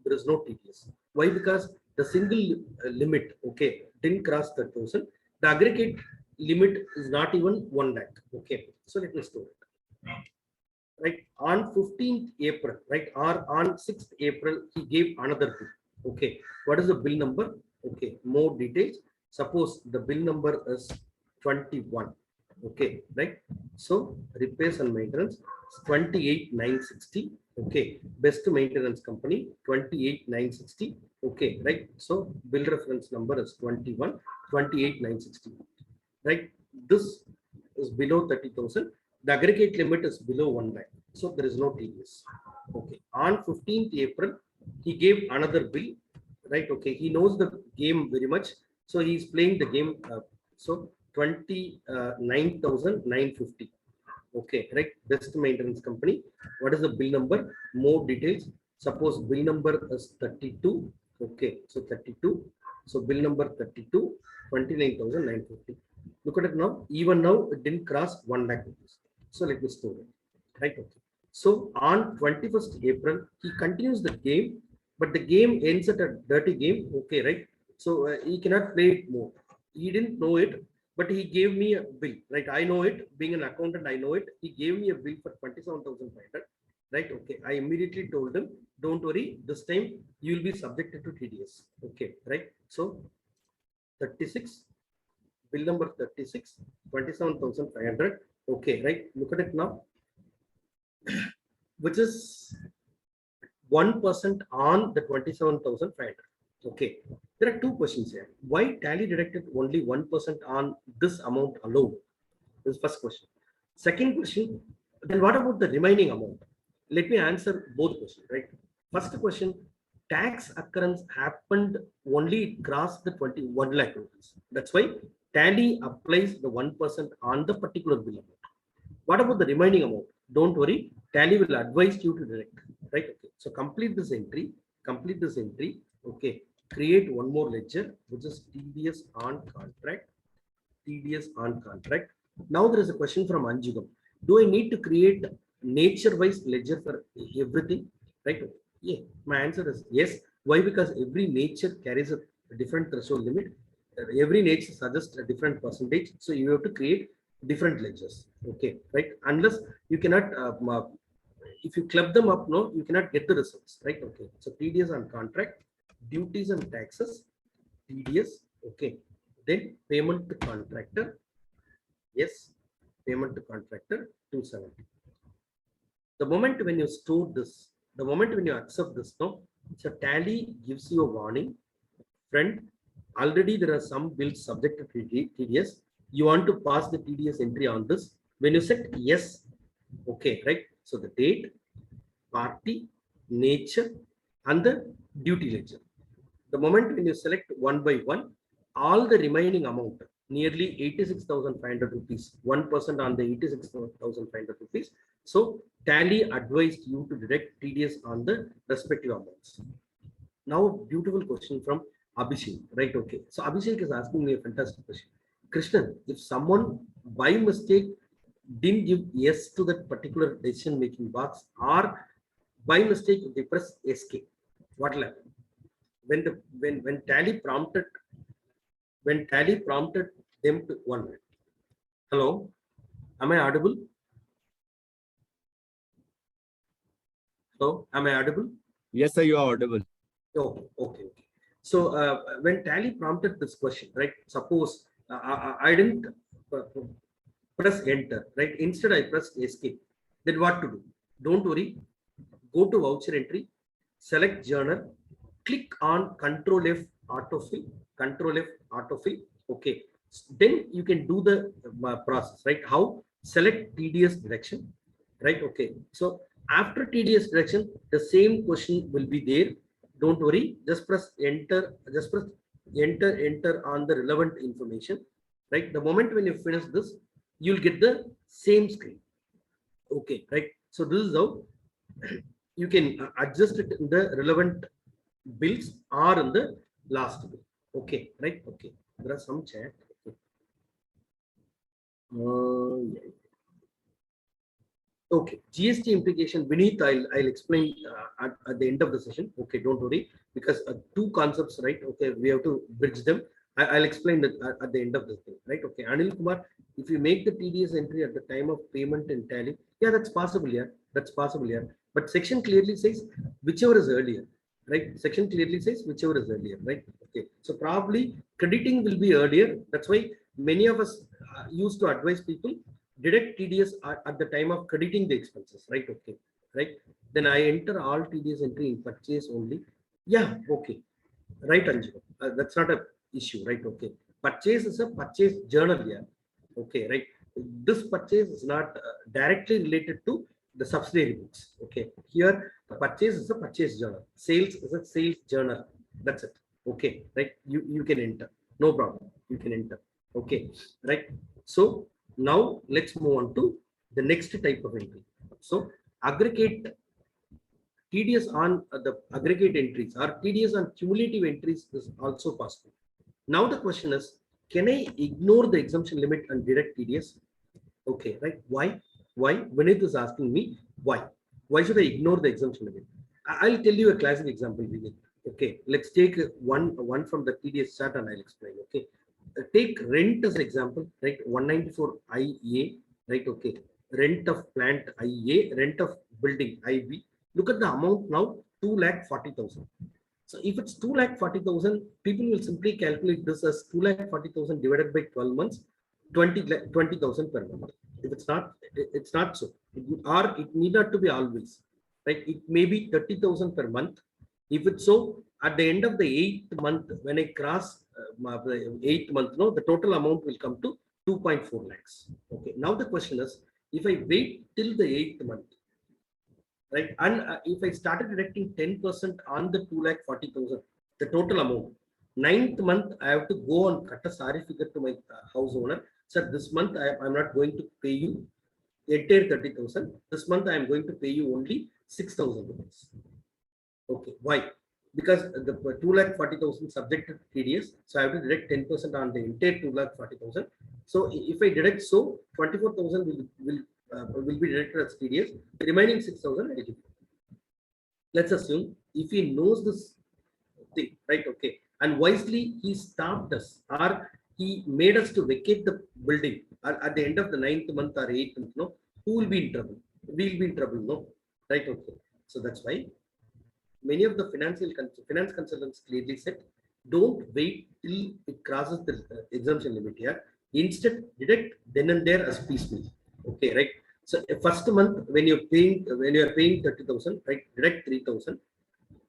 There is no TDS. Why? Because the single limit, okay, didn't cross 30,000. The aggregate limit is not even 1 lakh. Okay, so let me store it. Right, on 15th April, right, or on 6th April, he gave another bill. Okay, what is the bill number? Okay, more details. Suppose the bill number is 21. Okay, right? So repairs and maintenance 28,960. Okay, Best Maintenance Company 28,960. Okay, right? So bill reference number is 21, 28,960. Right, this is below 30,000. The aggregate limit is below 1 lakh. So there is no TDS. Okay, on 15th April, he gave another bill, right? Okay, he knows the game very much. So he's playing the game. So 29,950. Okay, right? Best Maintenance Company. What is the bill number? More details. Suppose bill number is 32. Okay, so 32. So bill number 32, 29,950. Look at it now. Even now, it didn't cross 1 lakh rupees. So let me store it. Right? Okay. So on 21st April, he continues the game, but the game ends at a dirty game. Okay, right? So he cannot play it more. He didn't know it, but he gave me a bill. Right? I know it. Being an accountant, I know it. He gave me a bill for 27,500. Right? Okay. I immediately told him, don't worry, this time you will be subjected to TDS. Okay, right? So 36, bill number 36, 27,500. Okay, right? Look at it now, which is 1% on the 27,500. Okay, there are two questions here. Why Tally deducted only 1% on this amount alone? This is first question. Second question, then what about the remaining amount? Let me answer both questions, right? First question, tax occurrence happened only it crossed the 21 lakh rupees. That's why Tally applies the 1% on the particular bill amount. What about the remaining amount? Don't worry, Tally will advise you to direct, right? Okay. So complete this entry, okay. Create one more ledger, which is TDS on contract, TDS on contract. Now there is a question from Anjugam. Do I need to create nature-wise ledger for everything? Right? Yeah. My answer is yes. Why? Because every nature carries a different threshold limit. Every nature suggests a different percentage. So you have to create different ledgers. Okay. Right? Unless you cannot, if you club them up, no, you cannot get the results. Right? Okay. So TDS on contract, duties and taxes, TDS. Okay. Then payment to contractor. Yes, payment to contractor 270. The moment when you store this, the moment when you accept this, no, so Tally gives you a warning, friend. Already there are some bills subject to TDS. You want to pass the TDS entry on this. When you set yes, okay, right? So the date, party, nature, and the duty ledger. The moment when you select one by one, all the remaining amount, nearly 86,500 rupees, 1% on the 86,500 rupees. So Tally advised you to deduct TDS on the respective amounts. Now, a beautiful question from Abhishek, right? Okay. So Abhishek is asking me a fantastic question. Krishnan, if someone by mistake didn't give yes to that particular decision making box, or by mistake they press escape, what will happen? When Tally prompted them to 1 minute. Hello, am I audible? Hello, am I audible? Yes, sir, you are audible. Okay, okay, okay. So when Tally prompted this question, right? Suppose I didn't press enter, right? Instead, I pressed escape. Then what to do? Don't worry. Go to voucher entry, select journal, click on Control F autofill, Control F autofill. Okay. Then you can do the process, right? How? Select TDS deduction, right? Okay. So after TDS deduction, the same question will be there. Don't worry. Just press enter. Just press enter on the relevant information, right? The moment when you finish this, you'll get the same screen. Okay, right? So this is how you can adjust it in the relevant bills or in the last bill. Okay, right? Okay. There are some chat. Okay. Yeah. Okay, GST implication, Vineet, I'll explain at the end of the session. Okay, don't worry, because two concepts, right? Okay, we have to bridge them. I'll explain that at the end of the thing, right? Okay, Anil Kumar, if you make the TDS entry at the time of payment in Tally, yeah, that's possible, yeah, that's possible, yeah. But section clearly says whichever is earlier, right? Section clearly says whichever is earlier, right? Okay, so probably crediting will be earlier. That's why many of us used to advise people deduct TDS at the time of crediting the expenses, right? Okay, right? Then I enter all TDS entry in purchase only. Yeah, okay, right, Anju. That's not a issue, right? Okay, purchase is a purchase journal, yeah. Okay, right? This purchase is not directly related to the subsidiary books. Okay, here the purchase is a purchase journal, sales is a sales journal. That's it. Okay, right? You can enter, no problem. You can enter. Okay, right? So now let's move on to the next type of entry. So aggregate TDS on the aggregate entries or TDS on cumulative entries is also possible. Now the question is, can I ignore the exemption limit and deduct TDS? Okay, right? Why? Why? Vinith is asking me why. Why should I ignore the exemption limit? I'll tell you a classic example, Vinith. Okay, let's take one from the TDS chart and I'll explain. Okay, take rent as example, right? 194 IA, right? Okay, rent of plant IA, rent of building IB. Look at the amount now, 2,40,000. So if it's 2,40,000, people will simply calculate this as 2,40,000 divided by 12 months, 20,000 per month. If it's not so. Or it need not to be always, right? It may be 30,000 per month. If it's so, at the end of the 8th month, when I cross the 8th month, no, the total amount will come to 2.4 lakhs. Okay. Now the question is, if I wait till the 8th month, right? And if I started deducting 10% on the 2,40,000, the total amount, 9th month, I have to go and cut a sorry figure to my house owner. Sir, this month I'm not going to pay you entire 30,000. This month I am going to pay you only 6,000 rupees. Okay, why? Because the 2,40,000 subject to TDS, so I have to deduct 10% on the entire 2,40,000. So if I deduct so, 24,000 will be deducted as TDS. The remaining 6,000 eligible. Let's assume if he knows this thing, right? Okay, and wisely he stopped us, or he made us to vacate the building at the end of the 9th month or 8th month. No, who will be in trouble? We'll be in trouble. No, right? Okay, so that's why many of the finance consultants clearly said, don't wait till it crosses the exemption limit here. Instead, deduct then and there as piecemeal. Okay, right? So first month when you're paying 30,000, right? Deduct 3,000,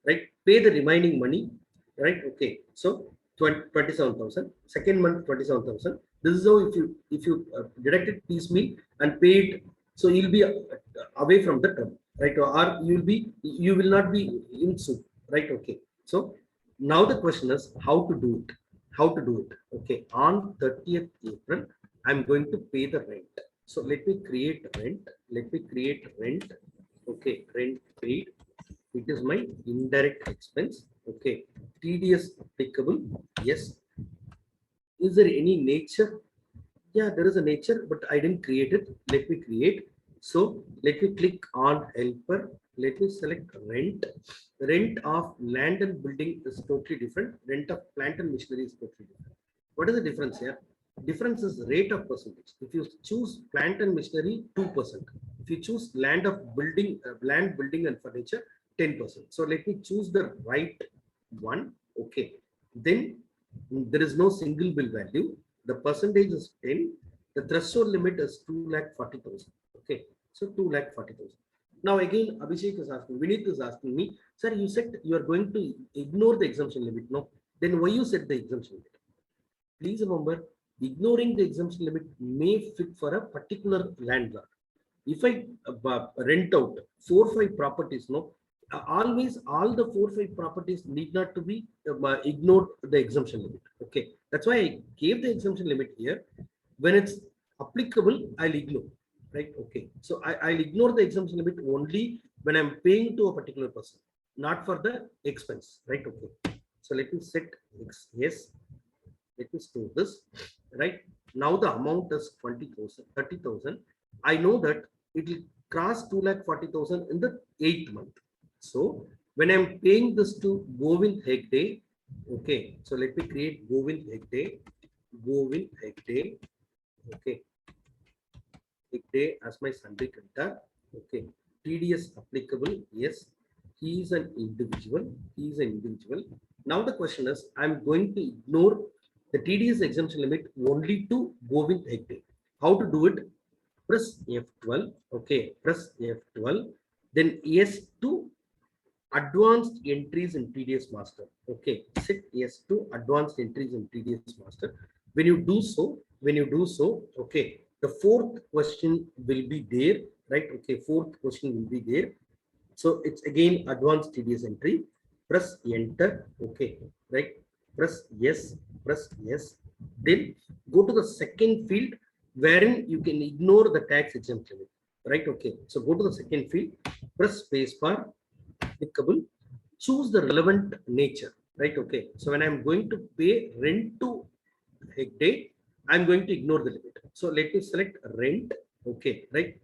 right? Pay the remaining money, right? Okay, so 27,000. Second month 27,000. This is how if you deduct it piecemeal and pay it, so you'll be away from the term, right? Or you will not be in soup, right? Okay. So now the question is how to do it. How to do it? Okay, on 30th April, I'm going to pay the rent. So let me create rent. Let me create rent. Okay, rent paid. It is my indirect expense. Okay, TDS applicable. Yes. Is there any nature? Yeah, there is a nature, but I didn't create it. Let me create. So let me click on helper. Let me select rent. Rent of land and building is totally different. Rent of plant and machinery is totally different. What is the difference here? Difference is rate of percentage. If you choose plant and machinery, 2%. If you choose land, building and furniture, 10%. So let me choose the right one. Okay. Then there is no single bill value. The percentage is 10. The threshold limit is 2,40,000. Okay. So 2,40,000. Now again, Abhishek is asking, Vinith is asking me, sir, you said you are going to ignore the exemption limit. No. Then why you set the exemption limit? Please remember, ignoring the exemption limit may fit for a particular landlord. If I rent out 4 or 5 properties, no, always all the 4 or 5 properties need not to be ignored the exemption limit. Okay, that's why I gave the exemption limit here. When it's applicable, I'll ignore. Right? Okay, so I'll ignore the exemption limit only when I'm paying to a particular person, not for the expense. Right? Okay, so let me set X. Yes. Let me store this. Right now, the amount is 20,000, 30,000. I know that it will cross 2,40,000 in the 8th month. So when I'm paying this to Govind Hegde, okay. So let me create Govind Hegde. Govind Hegde. Okay. Hegde as my Sunday creditor. Okay. TDS applicable. Yes. He is an individual. He is an individual. Now the question is, I'm going to ignore the TDS exemption limit only to Govind Hegde. How to do it? Press F12. Okay, press F12. Then yes to advanced entries in TDS master. Okay, set yes to advanced entries in TDS master. When you do so, okay, the 4th question will be there, right? Okay, 4th question will be there. So it's again advanced TDS entry. Press enter. Okay, right? Press yes. Then go to the second field wherein you can ignore the tax exempt limit. Right? Okay. So go to the second field. Press spacebar. applicable, choose the relevant nature, right? Okay. So when I'm going to pay rent to a day, I'm going to ignore the limit. So let me select rent. Okay, right?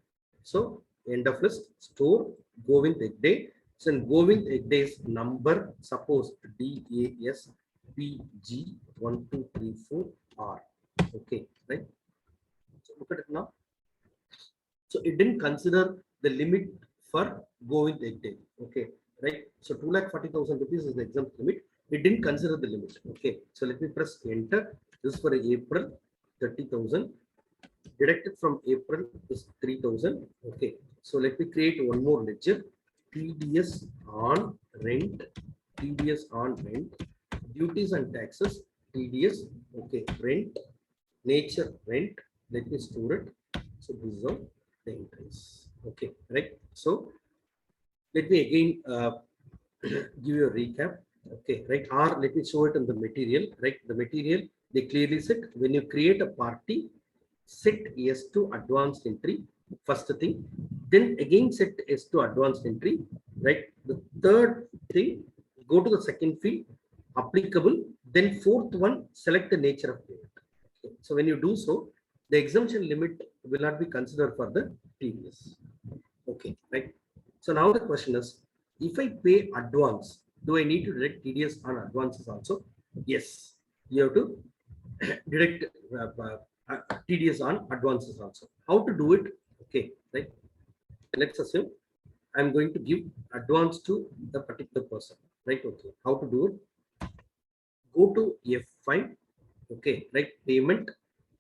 So end of list, store, go with egg day. So in go with egg days number, suppose DAS PG 1234 R. Okay, right? So look at it now. So it didn't consider the limit for go with egg day. Okay, right? So 2,40,000 rupees is the exempt limit. It didn't consider the limit. Okay, so let me press enter. This is for April 30,000. Deducted from April is 3,000. Okay, so let me create one more ledger. TDS on rent, TDS on rent, duties and taxes, TDS. Okay, rent, nature rent. Let me store it. So this is how the entries. Okay, right. So let me again give you a recap. Okay, right. Or let me show it in the material. Right, the material they clearly said when you create a party, set yes to advanced entry. First thing, then again set yes to advanced entry. Right. The third thing, go to the second field, applicable. Then fourth one, select the nature of payment. Okay. So when you do so, the exemption limit will not be considered for the TDS. Okay, right. So now the question is, if I pay advance, do I need to deduct TDS on advances also? Yes, you have to deduct TDS on advances also. How to do it? Okay, right. Let's assume I'm going to give advance to the particular person, right? Okay, how to do it? Go to F5, okay, right? Payment,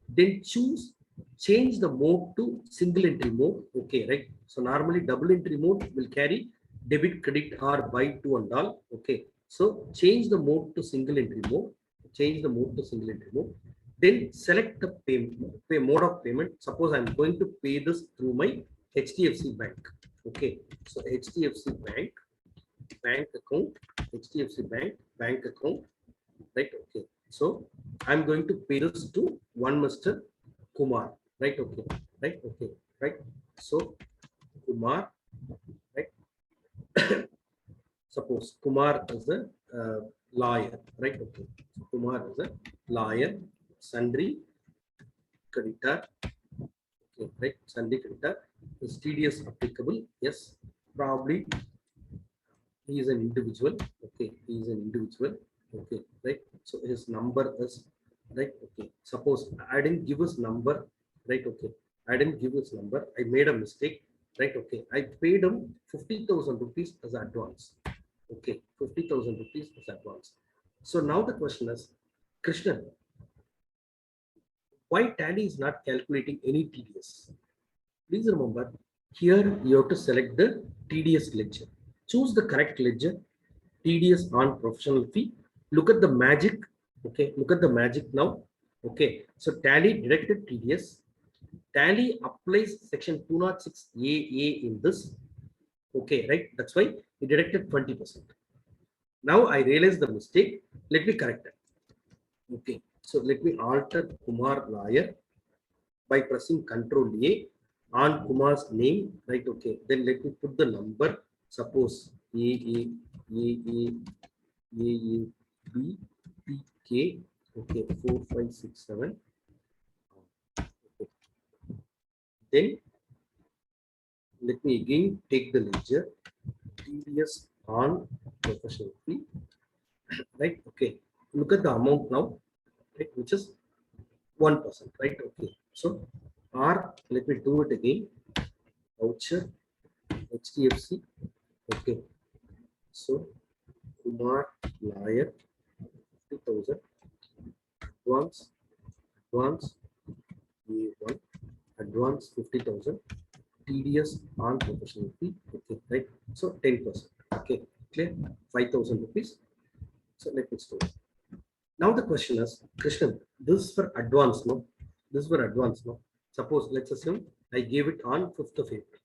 then choose change the mode to single entry mode. Okay, right? So normally double entry mode will carry debit, credit, or buy to and all. Okay, so change the mode to single entry mode. Change the mode to single entry mode. Then select the pay mode of payment. Suppose I'm going to pay this through my HDFC bank. Okay, so HDFC bank account, HDFC bank account, right? Okay, so I'm going to pay this to one Mr. Kumar, right? Okay, right? Okay, right? So Kumar, right? Suppose Kumar is a lawyer, right? Okay, so Kumar is a lawyer, sundry creditor, okay, right? Sundry creditor is TDS applicable? Yes, probably he is an individual. Okay, he is an individual. Okay, right. So his number is right. Okay, suppose I didn't give his number, right? Okay, I didn't give his number, I made a mistake, right? Okay, I paid him 50,000 rupees as advance. Okay, 50,000 rupees as advance. So now the question is, Krishnan, why Tally is not calculating any TDS? Please remember, here you have to select the TDS ledger. Choose the correct ledger, TDS on professional fee. Look at the magic. Okay, look at the magic now. Okay, so Tally deducted TDS. Tally applies section 206AA in this. Okay, right? That's why he deducted 20%. Now I realize the mistake. Let me correct it. Okay, so let me alter Kumar lawyer by pressing Control A on Kumar's name, right? Okay, then let me put the number. Suppose AABPK, okay, 4567. Okay. Then let me again take the ledger TDS on professional fee, right? Okay, look at the amount now, right, which is 1%, right? Okay, so R, let me do it again. Voucher HDFC. Okay, so Kumar lawyer 50,000 advance A1 advance 50,000 TDS on professional fee. Okay, right? So 10%. Okay, clear? 5,000 rupees. So let me store. Now the question is, Krishnan, this is for advance, no? This is for advance, no? Suppose let's assume I gave it on 5th of April.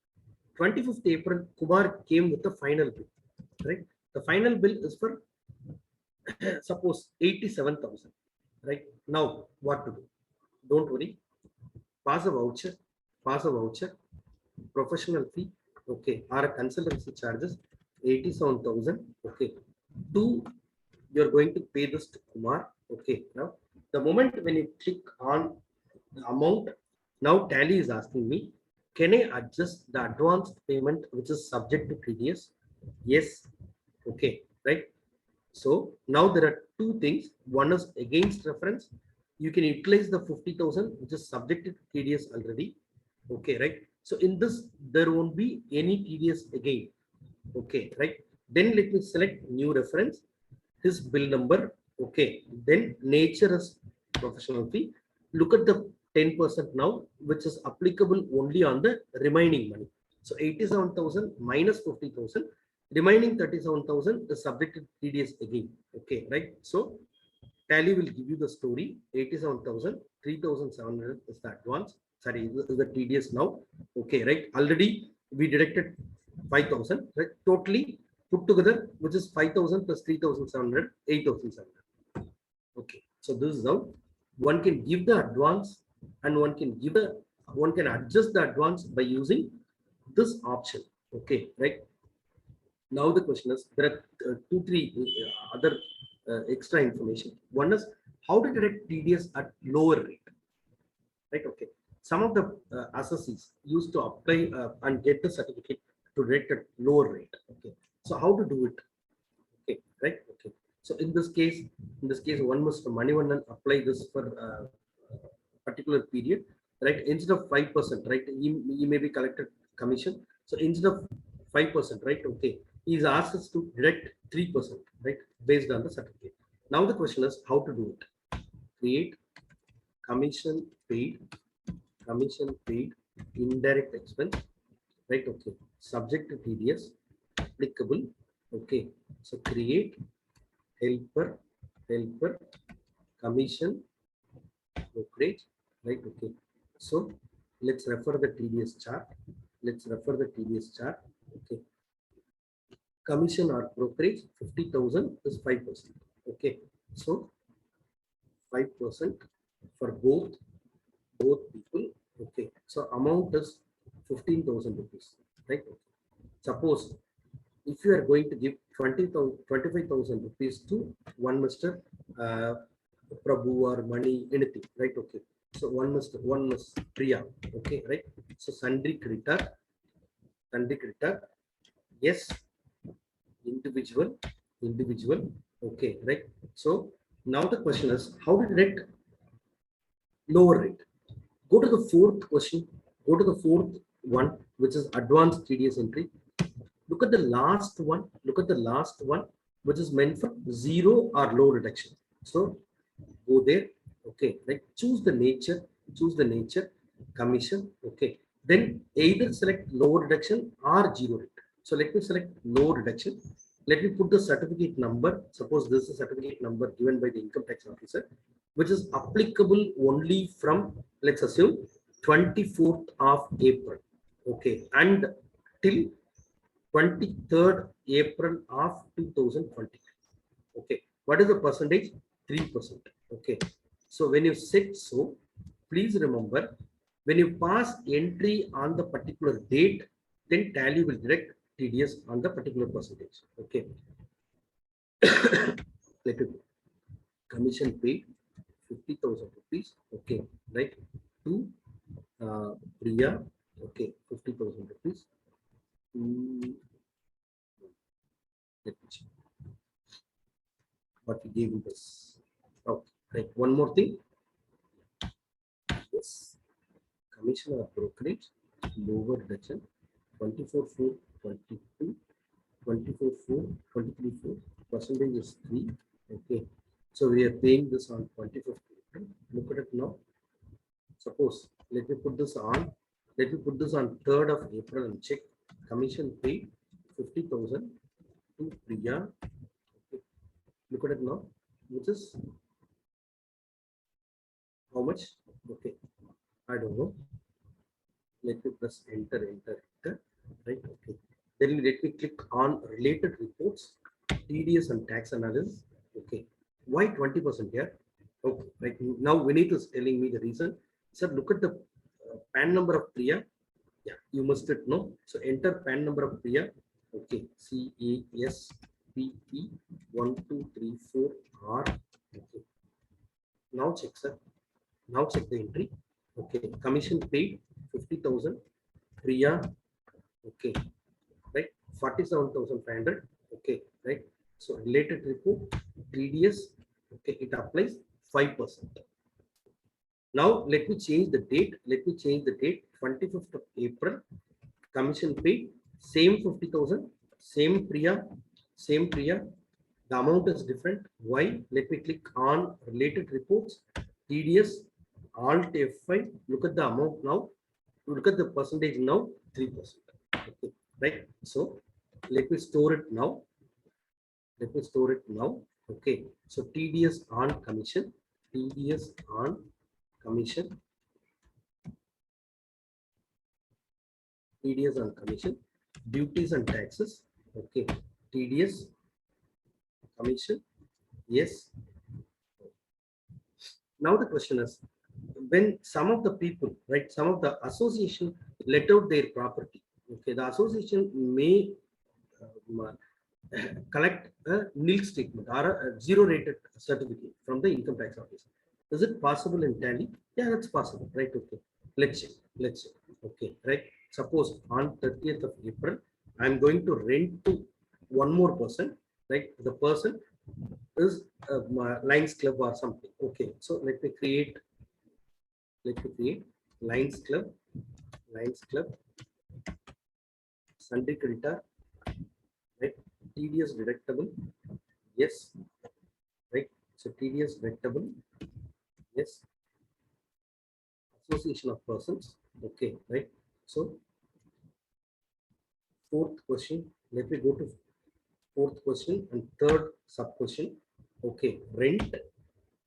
25th April, Kumar came with the final bill, right? The final bill is for suppose 87,000, right? Now what to do? Don't worry. Pass a voucher, professional fee, okay, or a consultancy charges 87,000. Okay. 2, you're going to pay this to Kumar. Okay. Now, the moment when you click on the amount, now Tally is asking me, can I adjust the advanced payment which is subject to TDS? Yes. Okay. Right. So now there are two things. One is against reference. You can utilize the 50,000 which is subject to TDS already. Okay. Right. So in this, there won't be any TDS again. Okay. Right. Then let me select new reference, his bill number. Okay. Then nature is professional fee. Look at the 10% now, which is applicable only on the remaining money. So 87,000 minus 50,000, remaining 37,000 is subject to TDS again. Okay. Right. So Tally will give you the story. 87,000, 3,700 is the advance. Sorry, is the TDS now. Okay. Right. Already we deducted 5,000. Right. Totally put together, which is 5,000 plus 3,700, 8,700. Okay. So this is how one can give the advance, and one can adjust the advance by using this option. Okay. Right. Now the question is, there are two, three other extra information. One is how to detect TDS at lower rate. Right. Okay. Some of the assessees used to apply and get the certificate to rate at lower rate. Okay. So how to do it? Okay. Right. Okay. So in this case, one must Manivandan apply this for particular period. Right. Instead of 5%, right? He may be collected commission. So instead of 5%, right? Okay. He is asked us to deduct 3%, right? Based on the certificate. Now the question is how to do it. Create commission paid indirect expense, right? Okay. Subject to TDS, applicable. Okay. So create helper commission brokerage, right? Okay. So let's refer the TDS chart. Okay. Commission or brokerage 50,000 is 5%. Okay. So 5% for both people. Okay. So amount is 15,000 rupees, right? Suppose if you are going to give 25,000 rupees to one Mr. Prabhu or Mani, anything, right? Okay. So one is Priya. Okay, right? So Sundry creditor, yes, individual. Okay, right? So now the question is how to detect lower rate. Go to the fourth question. Go to the fourth one, which is advanced TDS entry. Look at the last one. Which is meant for zero or low reduction. So go there. Okay, right. Choose the nature. Commission. Okay. Then either select low reduction or zero rate. So let me select low reduction. Let me put the certificate number. Suppose this is a certificate number given by the income tax officer, which is applicable only from, let's assume, 24th of April. Okay, and till 23rd April of 2020. Okay, what is the percentage? 3%. Okay, so when you set so, please remember, when you pass entry on the particular date, then Tally will direct TDS on the particular percentage. Okay, let it commission paid 50,000 rupees. Okay, right, to Priya. Okay, 50,000 rupees. Let me check what we gave you this. Okay, right. One more thing. Yes, commission or brokerage lower reduction 24/4 22, 24/4 23/4 percentage is 3. Okay, so we are paying this on 25th April. Look at it now. Suppose let me put this on 3rd of April and check commission paid 50,000 to Priya. Okay. Look at it now, which is how much? Okay, I don't know. Let me press enter. Right. Okay. Then let me click on related reports, TDS and tax analysis. Okay. Why 20% here? Okay. Right now Vinith is telling me the reason. Sir, look at the PAN number of Priya. Yeah, you must know. So enter PAN number of Priya. Okay, CASPE1234R. Okay. Now check, sir. Now check the entry. Okay, commission paid 50,000. Priya. Okay, right. 47,500. Okay, right. So related report TDS. Okay, it applies 5%. Now let me change the date. Let me change the date. 25th of April. Commission paid. Same 50,000. Same Priya. Same Priya. The amount is different. Why? Let me click on related reports. TDS. Alt F5. Look at the amount now. Look at the percentage now. 3%. Okay. Right. So let me store it now. Let me store it now. Okay. So TDS on commission. TDS on commission. TDS on commission. Duties and taxes. Okay. TDS commission. Yes. Now the question is, when some of the people, right, some of the association let out their property. Okay. The association may collect a nil statement or a zero rated certificate from the income tax office. Is it possible in Tally? Yeah, that's possible, right? Okay, let's check. Let's check. Okay, right. Suppose on 30th of April, I'm going to rent to one more person, right? The person is Lions Club or something. Okay, so let me create Lions Club, Sunday creditor, right? TDS deductible, yes, right? So TDS deductible, yes. Association of persons, okay, right? So fourth question, let me go to fourth question and third sub question. Okay, rent,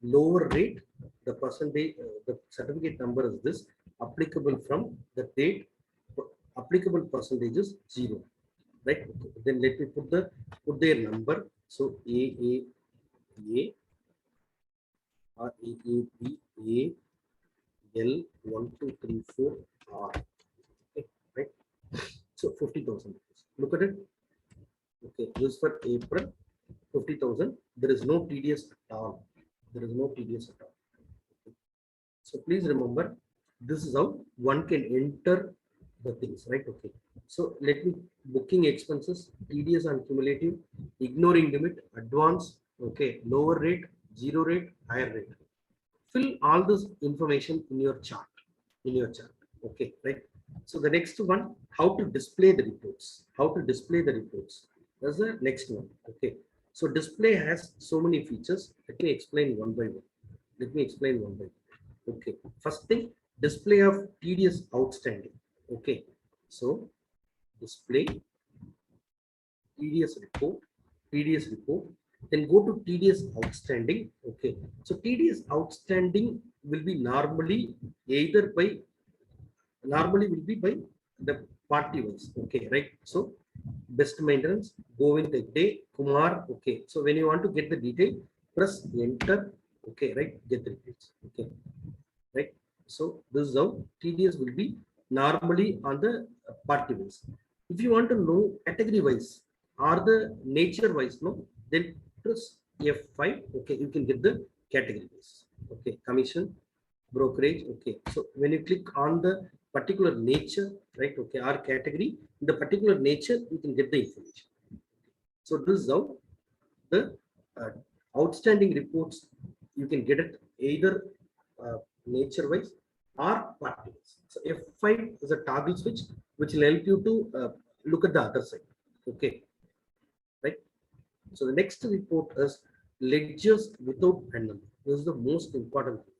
lower rate, the percentage, the certificate number is this, applicable from the date, applicable percentage is 0, right? Okay. Then let me put their number. So A or A L 1234 R. Okay, right? So 50,000. Look at it. Okay, this for April 50,000. There is no TDS at all. There is no TDS at all. Okay. So please remember, this is how one can enter the things, right? Okay. So let me booking expenses, TDS on cumulative, ignoring limit, advance, okay, lower rate, zero rate, higher rate. Fill all this information in your chart. Okay, right? So the next one, how to display the reports. That's the next one. Okay. So display has so many features. Let me explain one by one. Okay. First thing, display of TDS outstanding. Okay. So display TDS report. Then go to TDS outstanding. Okay. So TDS outstanding will be normally will be by the party ones. Okay, right? So best maintenance, Govind Day, Kumar. Okay, so when you want to get the detail, press enter. Okay, right? Get the details. Okay, right? So this is how TDS will be normally on the party wise. If you want to know category wise or the nature wise, no, then press F5. Okay, you can get the category wise. Okay, commission, brokerage. Okay, so when you click on the particular nature, right? Okay, our category, in the particular nature, you can get the information. So this is how the uh, outstanding reports you can get it either nature wise or party wise. So F5 is a toggle switch which will help you to look at the other side. Okay, right? So the next report is ledgers without pen number. This is the most important thing.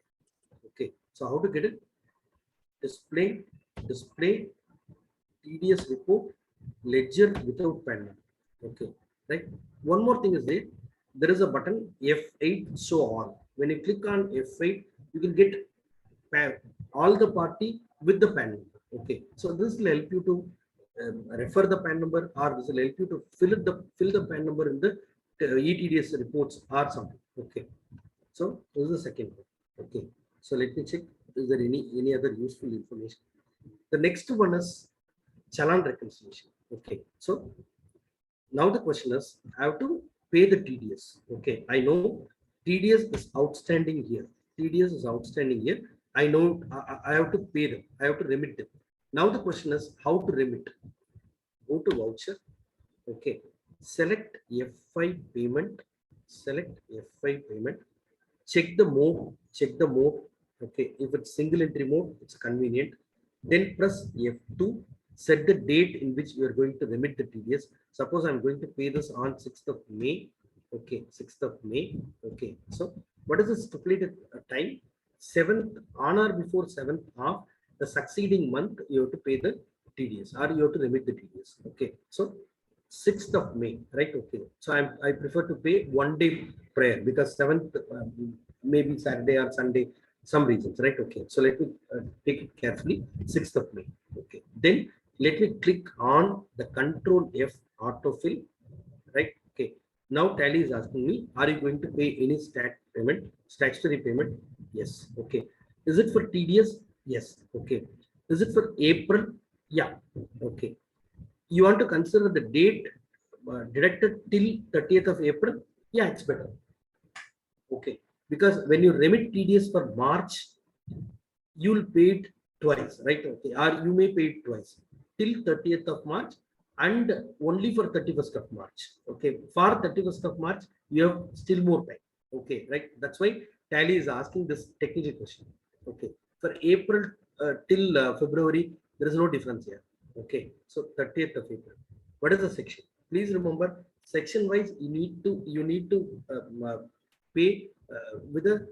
Okay, so how to get it? Display TDS report, ledger without pen number. Okay, right? One more thing is there is a button F8 show all. When you click on F8, you can get all the party with the PAN number. Okay, so this will help you to refer the PAN number, or this will help you to fill the PAN number in the ETDS reports or something. Okay, so this is the second one. Okay, so let me check, is there any other useful information? The next one is challan reconciliation. Okay, so Now the question is, I have to pay the TDS. Okay, I know TDS is outstanding here. TDS is outstanding here. I know I have to pay them. I have to remit them. Now the question is how to remit. Go to voucher. Okay, select F5 payment. Select F5 payment. Check the mode. Check the mode. Okay, if it's single entry mode, it's convenient. Then press F2. Set the date in which you are going to remit the TDS. Suppose I'm going to pay this on 6th of May. Okay, 6th of May. Okay, so what is the stipulated time? 7th, on or before 7th of the succeeding month, you have to pay the TDS or you have to remit the TDS. Okay, so 6th of May, right? Okay, so I prefer to pay 1 day prior because 7th maybe Saturday or Sunday, some reasons, right? Okay, so let me take it carefully. 6th of May. Okay, then let me click on the Control F autofill, right? Okay, now Tally is asking me, are you going to pay any statutory payment? Yes. Okay, is it for TDS? Yes. Okay, is it for April? Yeah. Okay, you want to consider the date deducted till 30th of April? Yeah, it's better. Okay, because when you remit TDS for March, you'll pay it twice, right? Okay, or you may pay it twice till 30th of March and only for 31st of March. Okay, for 31st of March, you have still more time. Okay, right? That's why Tally is asking this technical question. Okay, for April till February, there is no difference here. Okay, so 30th of April. What is the section? Please remember, section wise, you need to pay with a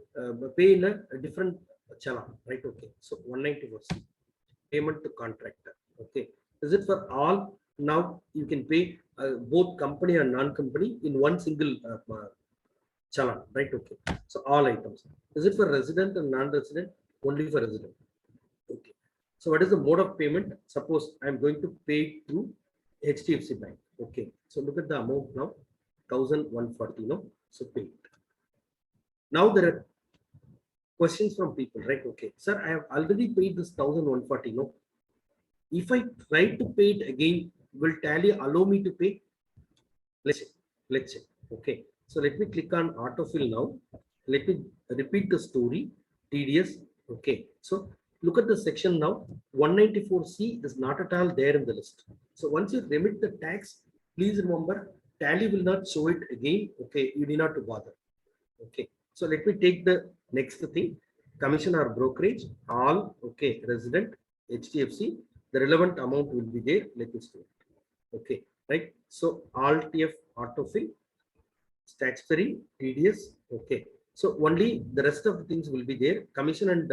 pay in a different challan, right? Okay, so 194C payment to contractor. Okay, is it for all? Now you can pay both company and non-company in one single challan, right? Okay, so all items. Is it for resident and non-resident? Only for resident. Okay, so what is the mode of payment? Suppose I'm going to pay through HDFC Bank. Okay, so look at the amount now, 1140. No, so pay it. Now there are questions from people, right? Okay, sir, I have already paid this 1140. No, if I try to pay it again, will Tally allow me to pay? Let's check. Let's check. Okay, so let me click on autofill now. Let me repeat the story. TDS. Okay, so look at the section now. 194C is not at all there in the list. So once you remit the tax, please remember Tally will not show it again. Okay, you need not to bother. Okay, so let me take the next thing. Commission or brokerage, all. Okay, resident, HDFC, the relevant amount will be there. Let me store it. Okay, right? So Alt F autofill, statutory, TDS. Okay, so only the rest of the things will be there. Commission and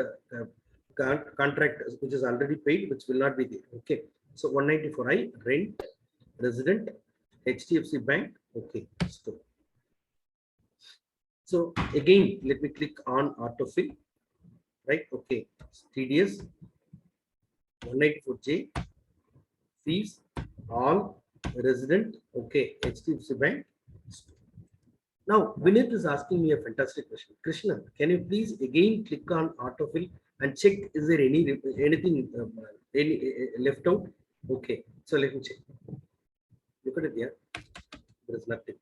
contract, which is already paid, which will not be there. Okay, so 194I, rent, resident, HDFC Bank. Okay, store. So again, let me click on autofill, right? Okay, TDS 194J, fees, all, resident. Okay, HDFC Bank. Now, Vinith is asking me a fantastic question. Krishnan, can you please again click on autofill and check is there anything left out? Okay, so let me check. Look at it here. There is nothing.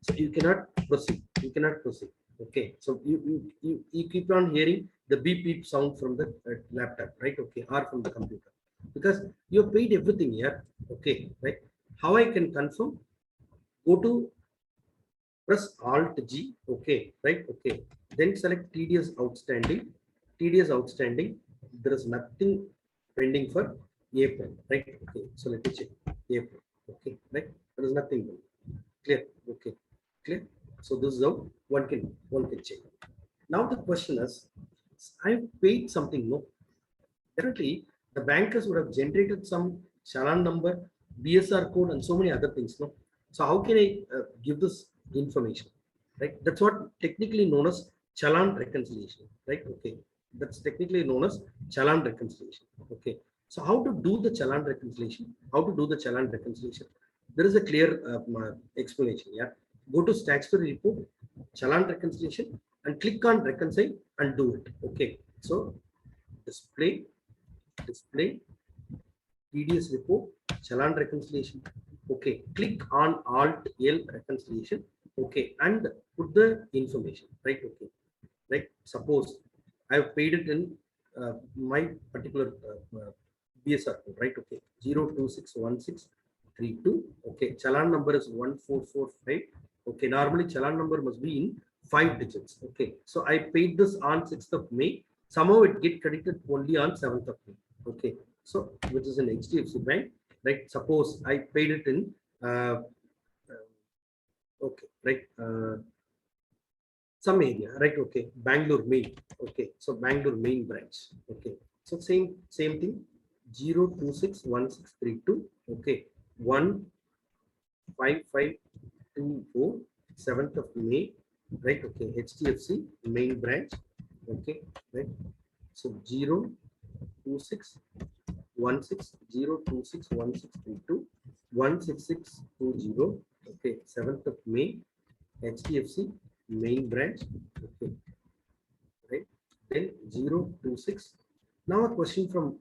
So you cannot proceed. You cannot proceed. Okay. So you keep on hearing the beep beep sound from the laptop, right? Okay, or from the computer, because you have paid everything here. Okay, right? How I can confirm? Go to press Alt G. Okay, right? Okay. Then select TDS outstanding. TDS outstanding. There is nothing pending for April, right? Okay. So let me check April. Okay, right? There is nothing. Clear. Okay, clear. So this is how one can check. Now the question is, I paid something. No, definitely the bankers would have generated some challan number, BSR code, and so many other things. No, so how can I give this information? Right. That's what technically known as challan reconciliation. Right. Okay. That's technically known as challan reconciliation. Okay. So how to do the challan reconciliation? How to do the challan reconciliation? There is a clear explanation. Yeah. Go to statutory report, challan reconciliation, and click on reconcile and do it. Okay. So display TDS report, challan reconciliation. Okay, click on Alt L reconciliation. Okay, and put the information, right? Okay, right. Suppose I have paid it in my particular BSR code, right? Okay, 0261632. Okay, challan number is 1445. Okay, normally challan number must be in 5 digits. Okay, so I paid this on 6th of May. Somehow it get credited only on 7th of May. Okay, so which is an HDFC bank, right? Suppose I paid it in uh, okay, right? Some area, right? Okay, Bangalore main. Okay, so Bangalore main branch. Okay, so same thing. 0261632. Okay, 15524 7th of May, right? Okay, HDFC main branch. Okay, right. So 026161632 Okay, 7th of May, HDFC main branch. Okay, right. Then 026. Now a question from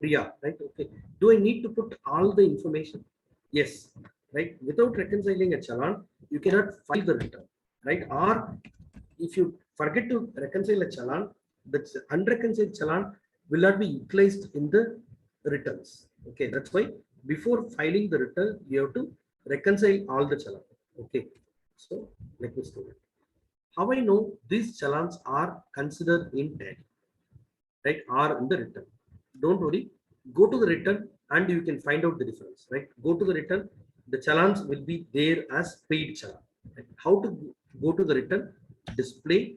Priya, right? Okay. Do I need to put all the information? Yes, right. Without reconciling a challan, you cannot file the return, right? Or if you forget to reconcile a challan, that's unreconciled challan will not be utilized in the returns. Okay, that's why before filing the return, you have to reconcile all the challan. Okay, so let me start it. How I know these challans are considered in tally, right? Are in the return. Don't worry, go to the return and you can find out the difference, right? Go to the return, the challans will be there as paid challan. Right? How to go to the return? Display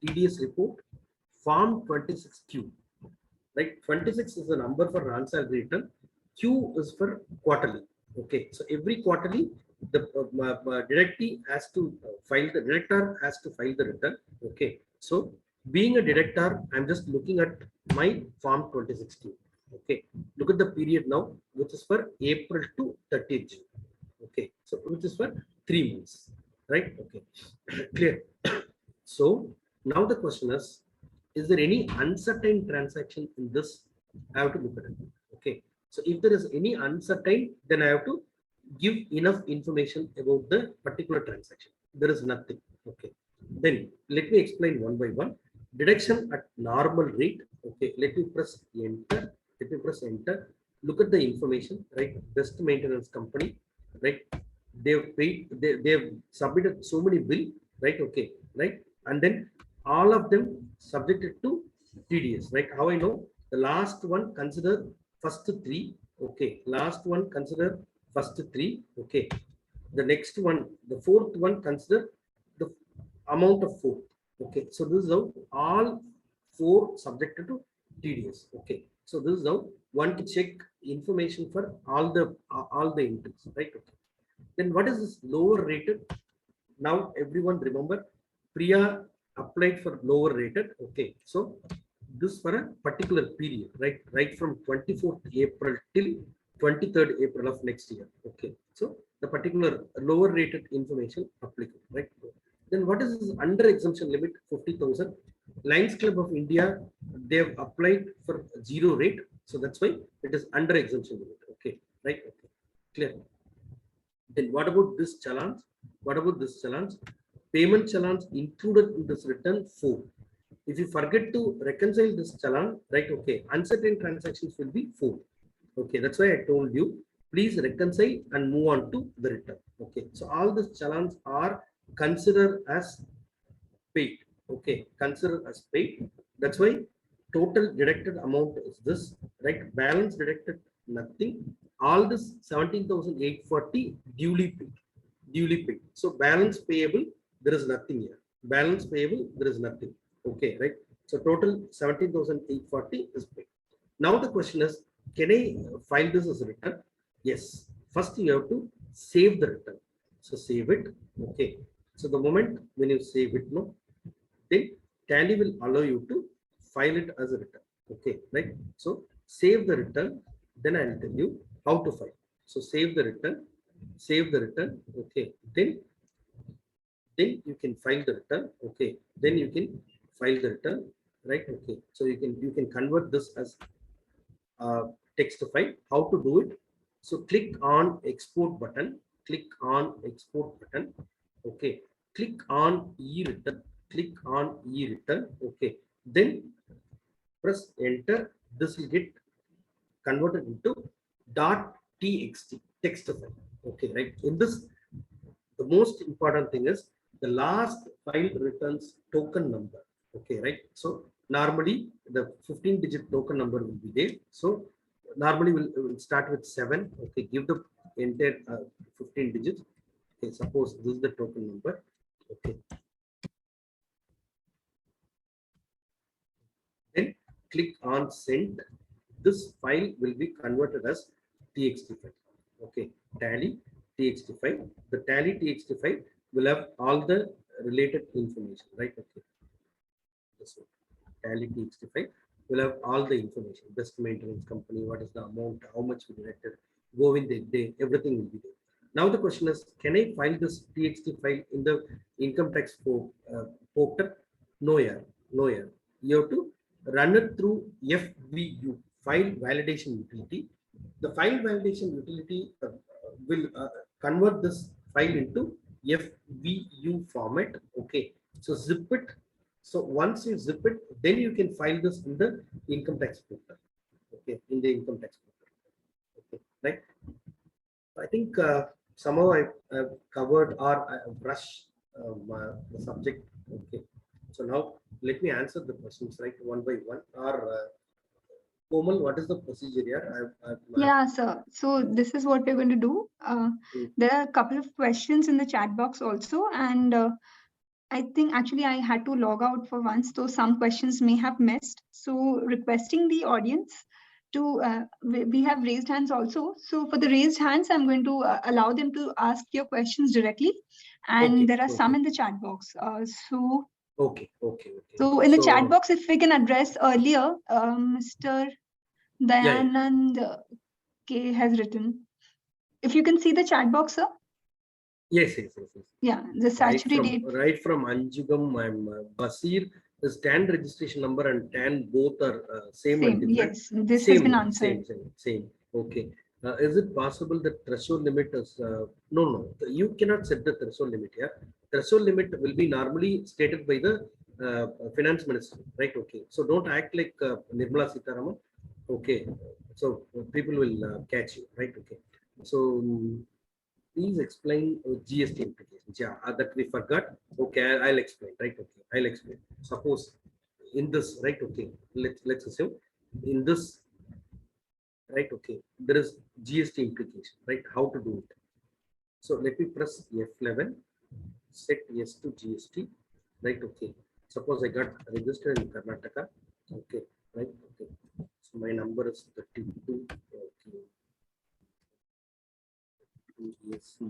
TDS report, form 26Q, right? 26 is the number for non-salary return, Q is for quarterly. Okay, so every quarterly the director has to file the return. Okay, so being a director, I'm just looking at my form 26Q. Okay, look at the period now, which is for April to 30th June. Okay, so which is for 3 months, right? Okay, clear. So now the question is there any uncertain transaction in this? I have to look at it. Okay. So if there is any uncertain, then I have to give enough information about the particular transaction. There is nothing. Okay. Then let me explain one by one. Deduction at normal rate. Okay. Let me press enter. Let me press enter. Look at the information, right? Best maintenance company, right? They've paid, they've submitted so many bill, right? Okay, right? And then all of them subjected to TDS, right? How I know? The last one consider first three. Okay, last one consider first three. Okay, the next one, the fourth one consider the amount of four. Okay, so this is how all four subjected to TDS. Okay, so this is how one can check information for all the entries, right? Okay. Then what is this lower rated? Now everyone remember Priya applied for lower rated. Okay, so this for a particular period, right? Right from 24th April till 23rd April of next year. Okay, so the particular lower rated information applicable, right? Then what is this under exemption limit? 50,000. Lions Club of India, they have applied for zero rate, so that's why it is under exemption limit. Okay, right? Okay, clear. Then what about this challans? What about this challans? Payment challans included in this return 4. If you forget to reconcile this challan, right? Okay, uncertain transactions will be 4. Okay, that's why I told you, please reconcile and move on to the return. Okay, so all these challans are considered as paid. Okay, considered as paid. That's why total deducted amount is this, right? Balance deducted nothing. All this 17,840 duly paid. Duly paid. So balance payable, there is nothing here. Balance payable, there is nothing. Okay, right? So total 17,840 is paid. Now the question is, can I file this as a return? Yes. First you have to save the return. So save it. Okay. So the moment when you save it, no, then Tally will allow you to file it as a return. Okay, right? So save the return, then I'll tell you how to file. So save the return, save the return. Okay, then you can file the return. Okay, then you can file the return, right? Okay, so you can convert this as text file. How to do it? So click on export button. Click on export button. Okay. Click on e-return. Click on e-return. Okay. Then press enter. This will get converted into .txt text file. Okay, right. In this, the most important thing is the last file returns token number. Okay, right. So normally the 15-digit token number will be there. So normally we'll start with 7. Okay, give the entire 15 digits. Okay, suppose this is the token number. Okay, then click on send. This file will be converted as txt file. Okay, tally txt file. The tally txt file will have all the related information, right? Okay, this one, tally txt file will have all the information: best maintenance company, what is the amount, how much we directed, go in the day, everything will be there. Now the question is, can I file this txt file in the income tax portal? No, yeah, no, yeah. You have to run it through FVU, file validation utility. The file validation utility will convert this file into FVU format. Okay, so zip it. So once you zip it, then you can file this in the income tax portal. Okay, in the income tax portal. Okay, right. I think somehow I've covered or I brushed the subject. Okay, so now let me answer the questions right one by one. Or Komal, what is the procedure here? Yeah, sir. So this is what we're going to do. There are a couple of questions in the chat box also, and I think actually I had to log out for once, so some questions may have missed. So requesting the audience to, we have raised hands also. So for the raised hands, I'm going to allow them to ask your questions directly. And Okay, there are some okay. in the chat box. Okay. So in the chat So box, if we can address earlier, Mr. yeah. Dayanand K has written. If you can see the chat box, sir. Yes. Yeah, the statutory date. Right from Anjugam, I'm Basir. The stand registration number and TAN both are same and different. Yes, this has been answered. Same. Okay. Is it possible that threshold limit is no? You cannot set the threshold limit here. Threshold limit will be normally stated by the finance minister, right? Okay. So don't act like Nirmala Sitharaman. Okay. So people will catch you, right? Okay. So please explain GST implications. Yeah, that we forgot. Okay, I'll explain. Right. Okay, I'll explain. Suppose in this, right? Okay, let's assume in this, right? Okay, there is GST implication, right? How to do it? So let me press F11, set yes to GST, right? Okay. Suppose I got registered in Karnataka. Okay, right? Okay. So my number is 32. Okay. Yes. So,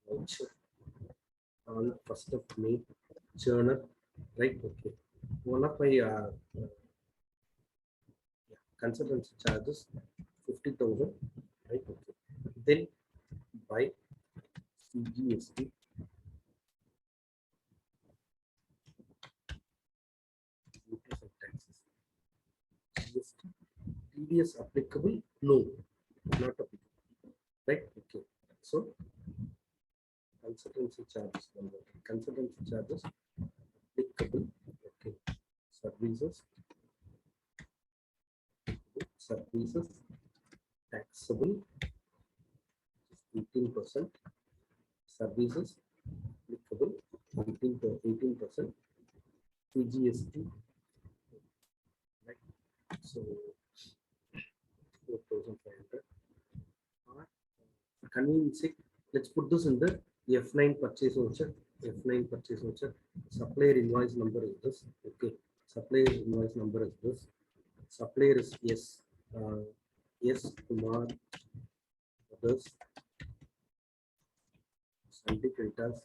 voucher on 1st of May, journal, right? Okay. One of my consultancy charges 50,000, right? Okay. Then by CGST, duties and taxes. GST, TDS applicable? No, not applicable, right? Okay. So consultancy charges, consultancy charges applicable. Okay. Services taxable 18%. Services applicable 18%. CGST, right? So 4,500. Convenience sake, let's put this in the F9 purchase voucher. F9 purchase voucher. Supplier invoice number is this. Okay. Supplier invoice number is this. Supplier is yes. Yes, Kumar. Others. Sandy Creditors.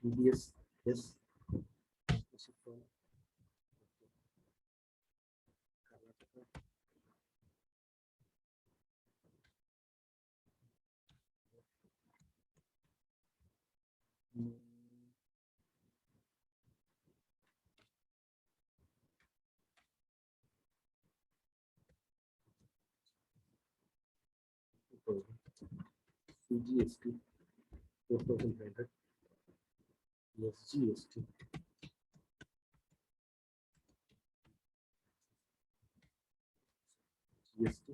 TDS. Yes. CGST 4500, SGST, GST,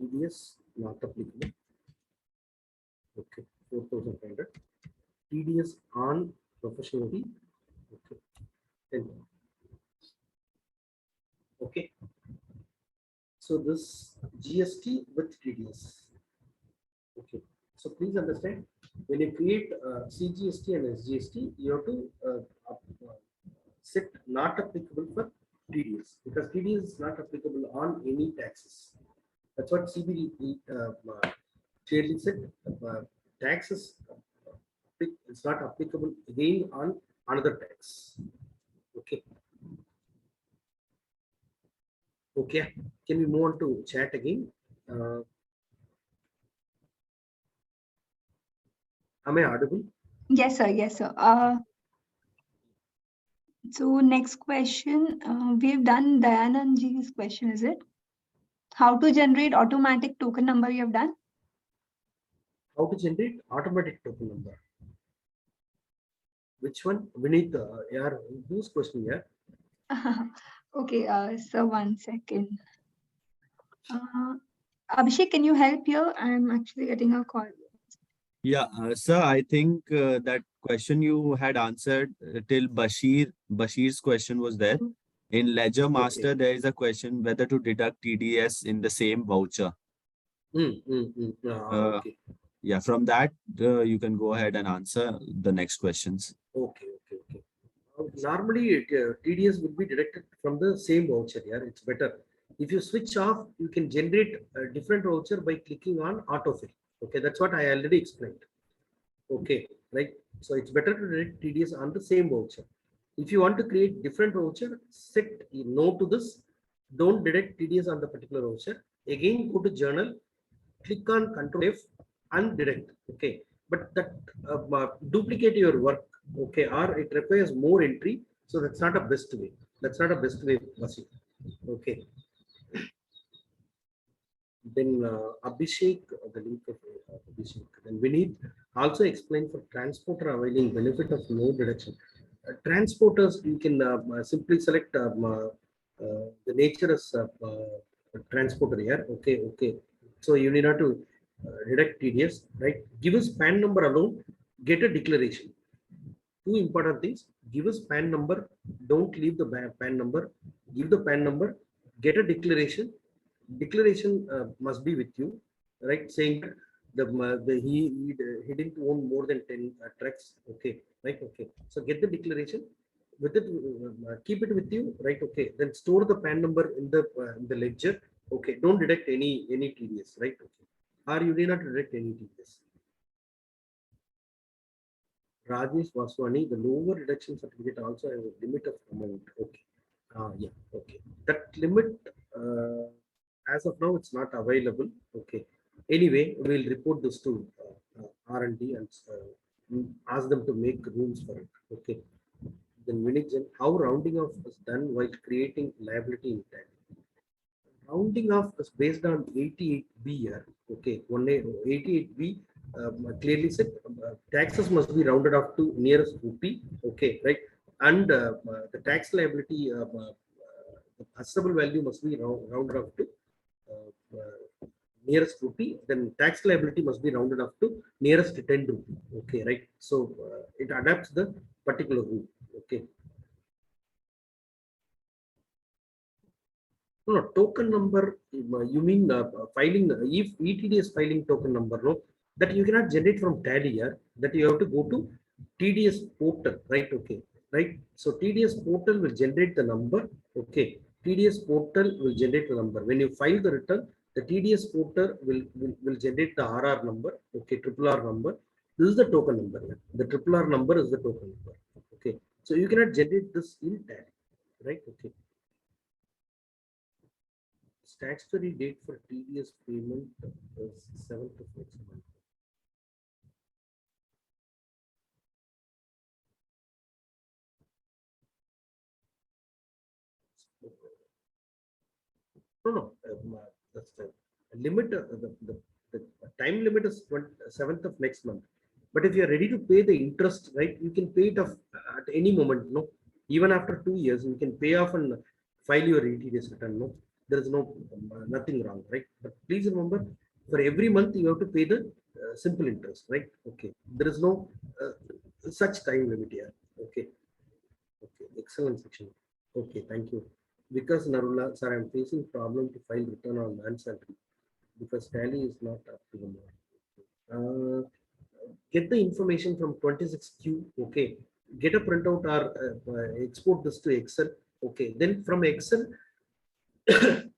TDS not applicable. Okay, 4500. TDS on professionally. Okay, 10. Okay, so this GST with TDS. Okay, so please understand, when you create CGST and SGST, you have to set not applicable for TDS, because TDS is not applicable on any taxes. That's what CBD clearly said. Taxes, it's not applicable again on another tax. Okay. Okay. Can we move on to chat again? Am I audible? Yes, sir. Yes, sir. So next question, we've done Dayanandji's question, is it? How to generate automatic token number you have done? How to generate automatic token number? Which one? Vineet, whose question here? Okay, so 1 second. Abhishek, can you help here? I'm actually getting a call. Yeah, sir, I think that question you had answered till Bashir's question was there. In Ledger Master, there is a question whether to deduct TDS in the same voucher. Okay. Yeah, from that, you can go ahead and answer the next questions. Okay. Normally, TDS would be deducted from the same voucher. Yeah, it's better. If you switch off, you can generate a different voucher by clicking on autofill. Okay, that's what I already explained. Okay, right. So it's better to deduct TDS on the same voucher. If you want to create different voucher, set no to this. Don't deduct TDS on the particular voucher. Again, go to journal, click on Control F and deduct. Okay, but that duplicate your work. Okay, or it requires more entry. So that's not a best way. That's not a best way. Okay. Then Abhishek, the link of Abhishek. Then Vineet also explained for transporter availing benefit of no deduction. Transporters, you can simply select the nature as transporter here. Okay. So you need not to deduct TDS, right? Give us PAN number alone, get a declaration. Two important things: give us PAN number, don't leave the PAN number, give the PAN number, get a declaration. Declaration must be with you, right? Saying he didn't own more than 10 trucks. Okay, right? Okay. So get the declaration with it, keep it with you, right? Okay. Then store the PAN number in the ledger. Okay. Don't deduct any TDS, right? Okay. Or you need not deduct any TDS. Rajesh Vaswani, the lower deduction certificate also has a limit of amount. Okay. Yeah. Okay. That limit, as of now, it's not available. Okay. Anyway, we'll report this to R&D and ask them to make rules for it. Okay. Then Vinigjan, how rounding off is done while creating liability intent? Rounding off is based on 88B here. Okay. 88B clearly said taxes must be rounded off to nearest rupee. Okay. Right. And the tax liability, the assessable value must be rounded off to nearest rupee, then tax liability must be rounded up to nearest 10 rupee. Okay, right? So it adapts the particular rule. Okay. No, token number, you mean filing, if ETDS filing token number, no, that you cannot generate from Tally here, that you have to go to TDS portal, right? Okay, right? So TDS portal will generate the number. Okay, TDS portal will generate the number. When you file the return, the TDS portal will generate the RR number, okay, triple R number. This is the token number. Yeah. The triple R number is the token number. Okay. So you cannot generate this in Tally, right? Okay. Statutory date for TDS payment is 7th of next month. No. That's the limit. The time limit is 7th of next month. But if you are ready to pay the interest, right, you can pay it off at any moment. No, even after 2 years, you can pay off and file your TDS return. No, there is nothing wrong, right? But please remember, for every month you have to pay the simple interest, right? Okay, there is no such time limit here. Okay, excellent section. Okay, thank you. Because Narula, sir, I'm facing problem to file return on man salary because Tally is not up to the mark. Get the information from 26Q. Okay, get a printout or export this to Excel. Okay, then from Excel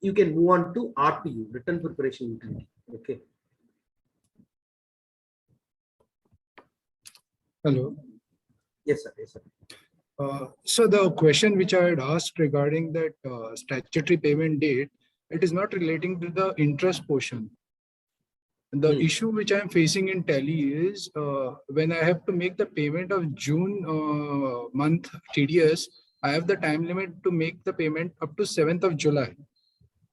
you can move on to RPU, return preparation utility. Okay. Hello. Yes, sir. Yes, sir. So the question which I had asked regarding that statutory payment date, it is not relating to the interest portion. The issue which I am facing in Tally is when I have to make the payment of June month TDS, I have the time limit to make the payment up to 7th of July.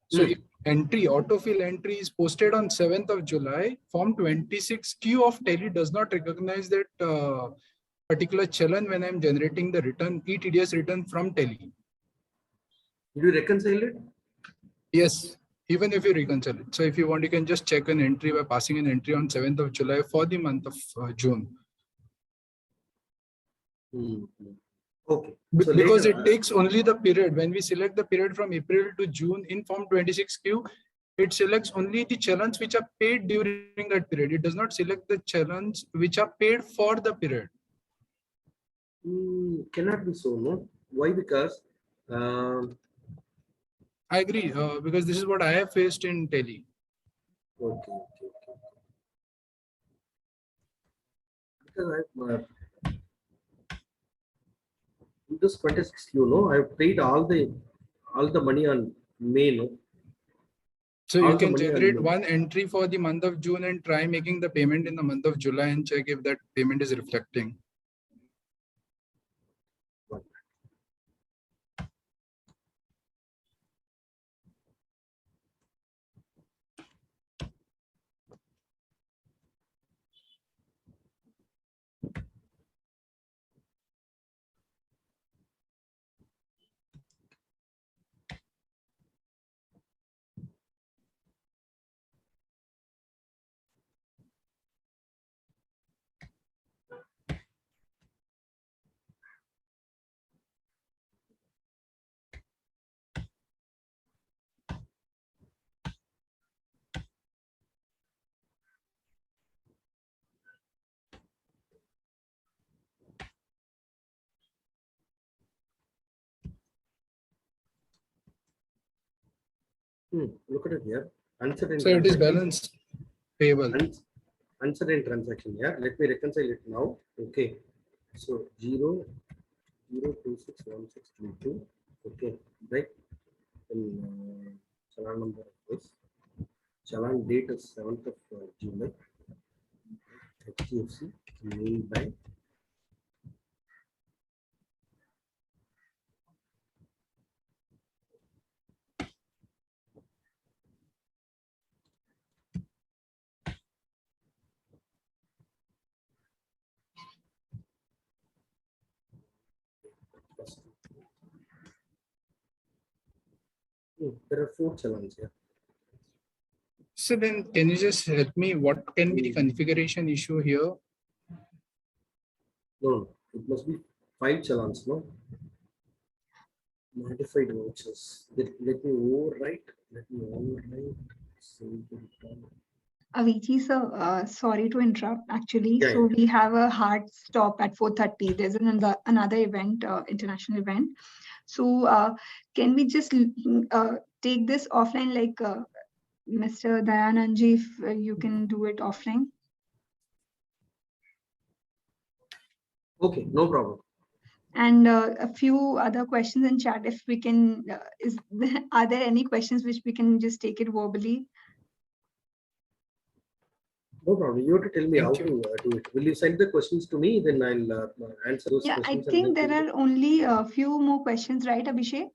So if autofill entry is posted on 7th of July, form 26Q of Tally does not recognize that particular challan when I'm generating the return, TDS return from Tally. Did you reconcile it? Yes, even if you reconcile it. So if you want, you can just check an entry by passing an entry on 7th of July for the month of June. Okay. So because later, it takes only the period. When we select the period from April to June in form 26Q, it selects only the challans which are paid during that period. It does not select the challans which are paid for the period. Cannot be so, no? Why? Because I agree, because this is what I have faced in Tally. Okay. Because in this 26, I've paid all the money on May, no? So all you can generate one entry for the month of June and try making the payment in the month of July and check if that payment is reflecting. Look at it here. Uncertain. So it is balance payable. Uncertain transaction. Yeah. Let me reconcile it now. Okay. So 0.0261622. Okay. Right. And challan number is challan date is 7th of July. HDFC main bank. There are 4 challans here. So then can you just help me? What can be the configuration issue here? No, it must be 5 challans, no? Modified vouchers. Let me overwrite. Avichi sir, sorry to interrupt actually. Yeah, so we have a hard stop at 4:30. There's another event, international event. So can we just take this offline, like Mr. Dayanandji, if you can do it offline? Okay, no problem. And a few other questions in chat. If we can, are there any questions which we can just take it verbally? No problem. You have to tell me how Thank to you. do it. Will you send the questions to me? Then I'll answer those Yeah, I questions. think and there then are only a few more questions, right, Abhishek?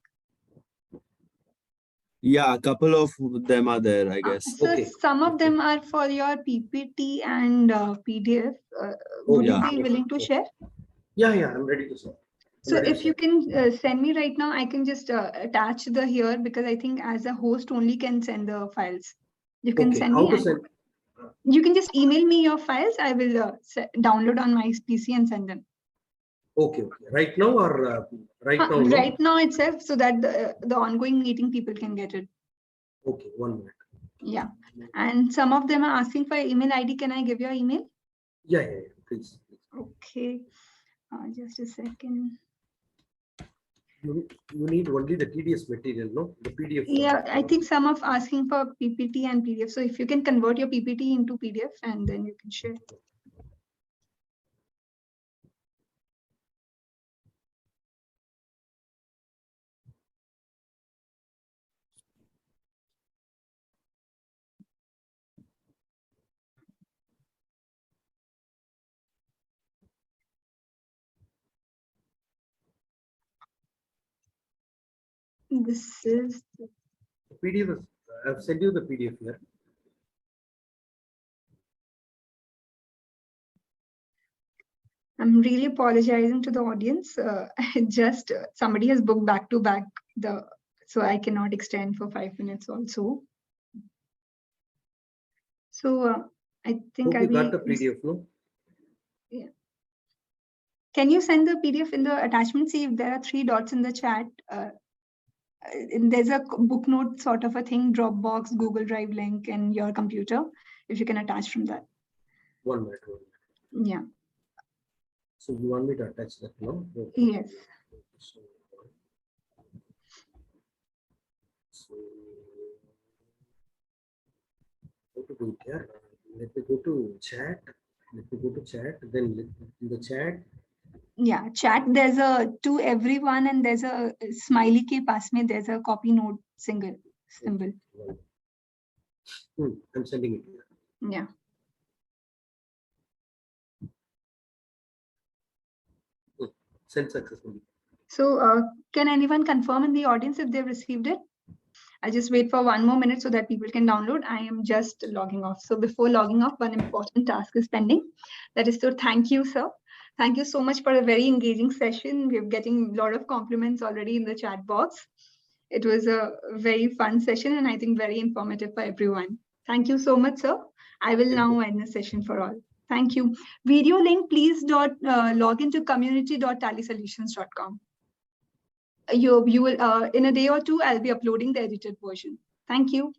Yeah, a couple of them are there, I guess. So Okay. some of them are for your PPT and PDF. Would you Yeah. be willing to share? Yeah, I'm ready to start. So if you can send me right now, I can just attach the here, because I think as a host only can send the files. You can Okay, send how me. to send? You can just email me your files. I will download on my PC and send them. Okay. Right now or right now? No? Right now itself, so that the ongoing meeting people can get it. Okay, 1 minute. Yeah. And some of them are asking for email ID. Can I give your email? Yeah, please. Okay. Just a second. You need only the TDS material, no? The PDF. Yeah, I think some of asking for PPT and PDF. So if you can convert your PPT into PDF and then you can share. This is The PDF is, I've sent you the PDF here. I'm really apologizing to the audience. Just somebody has booked back to back so I cannot extend for 5 minutes also. So I think Hope you got the PDF, no? Yeah. Can you send the PDF in the attachment? See if there are 3 dots in the chat. And there's a book note sort of a thing, Dropbox, Google Drive link, and your computer. If you can attach from that. 1 minute. Yeah. So you want me to attach that, no? Okay. Yes. So how to do it here? Let me go to chat. Then in the chat. Yeah, chat. There's a to everyone, and there's a smiley ke paas mein, there's a copy note symbol. I'm sending it here. Yeah. Send successfully. So can anyone confirm in the audience if they've received it? I'll just wait for 1 more minute so that people can download. I am just logging off. So before logging off, one important task is pending. That is to thank you, sir. Thank you so much for a very engaging session. We're getting a lot of compliments already in the chat box. It was a very fun session and I think very informative for everyone. Thank you so much, sir. I will now end the session for all. Thank you. Video link, please log into community.tallysolutions.com. You will in a day or two, I'll be uploading the edited version. Thank you.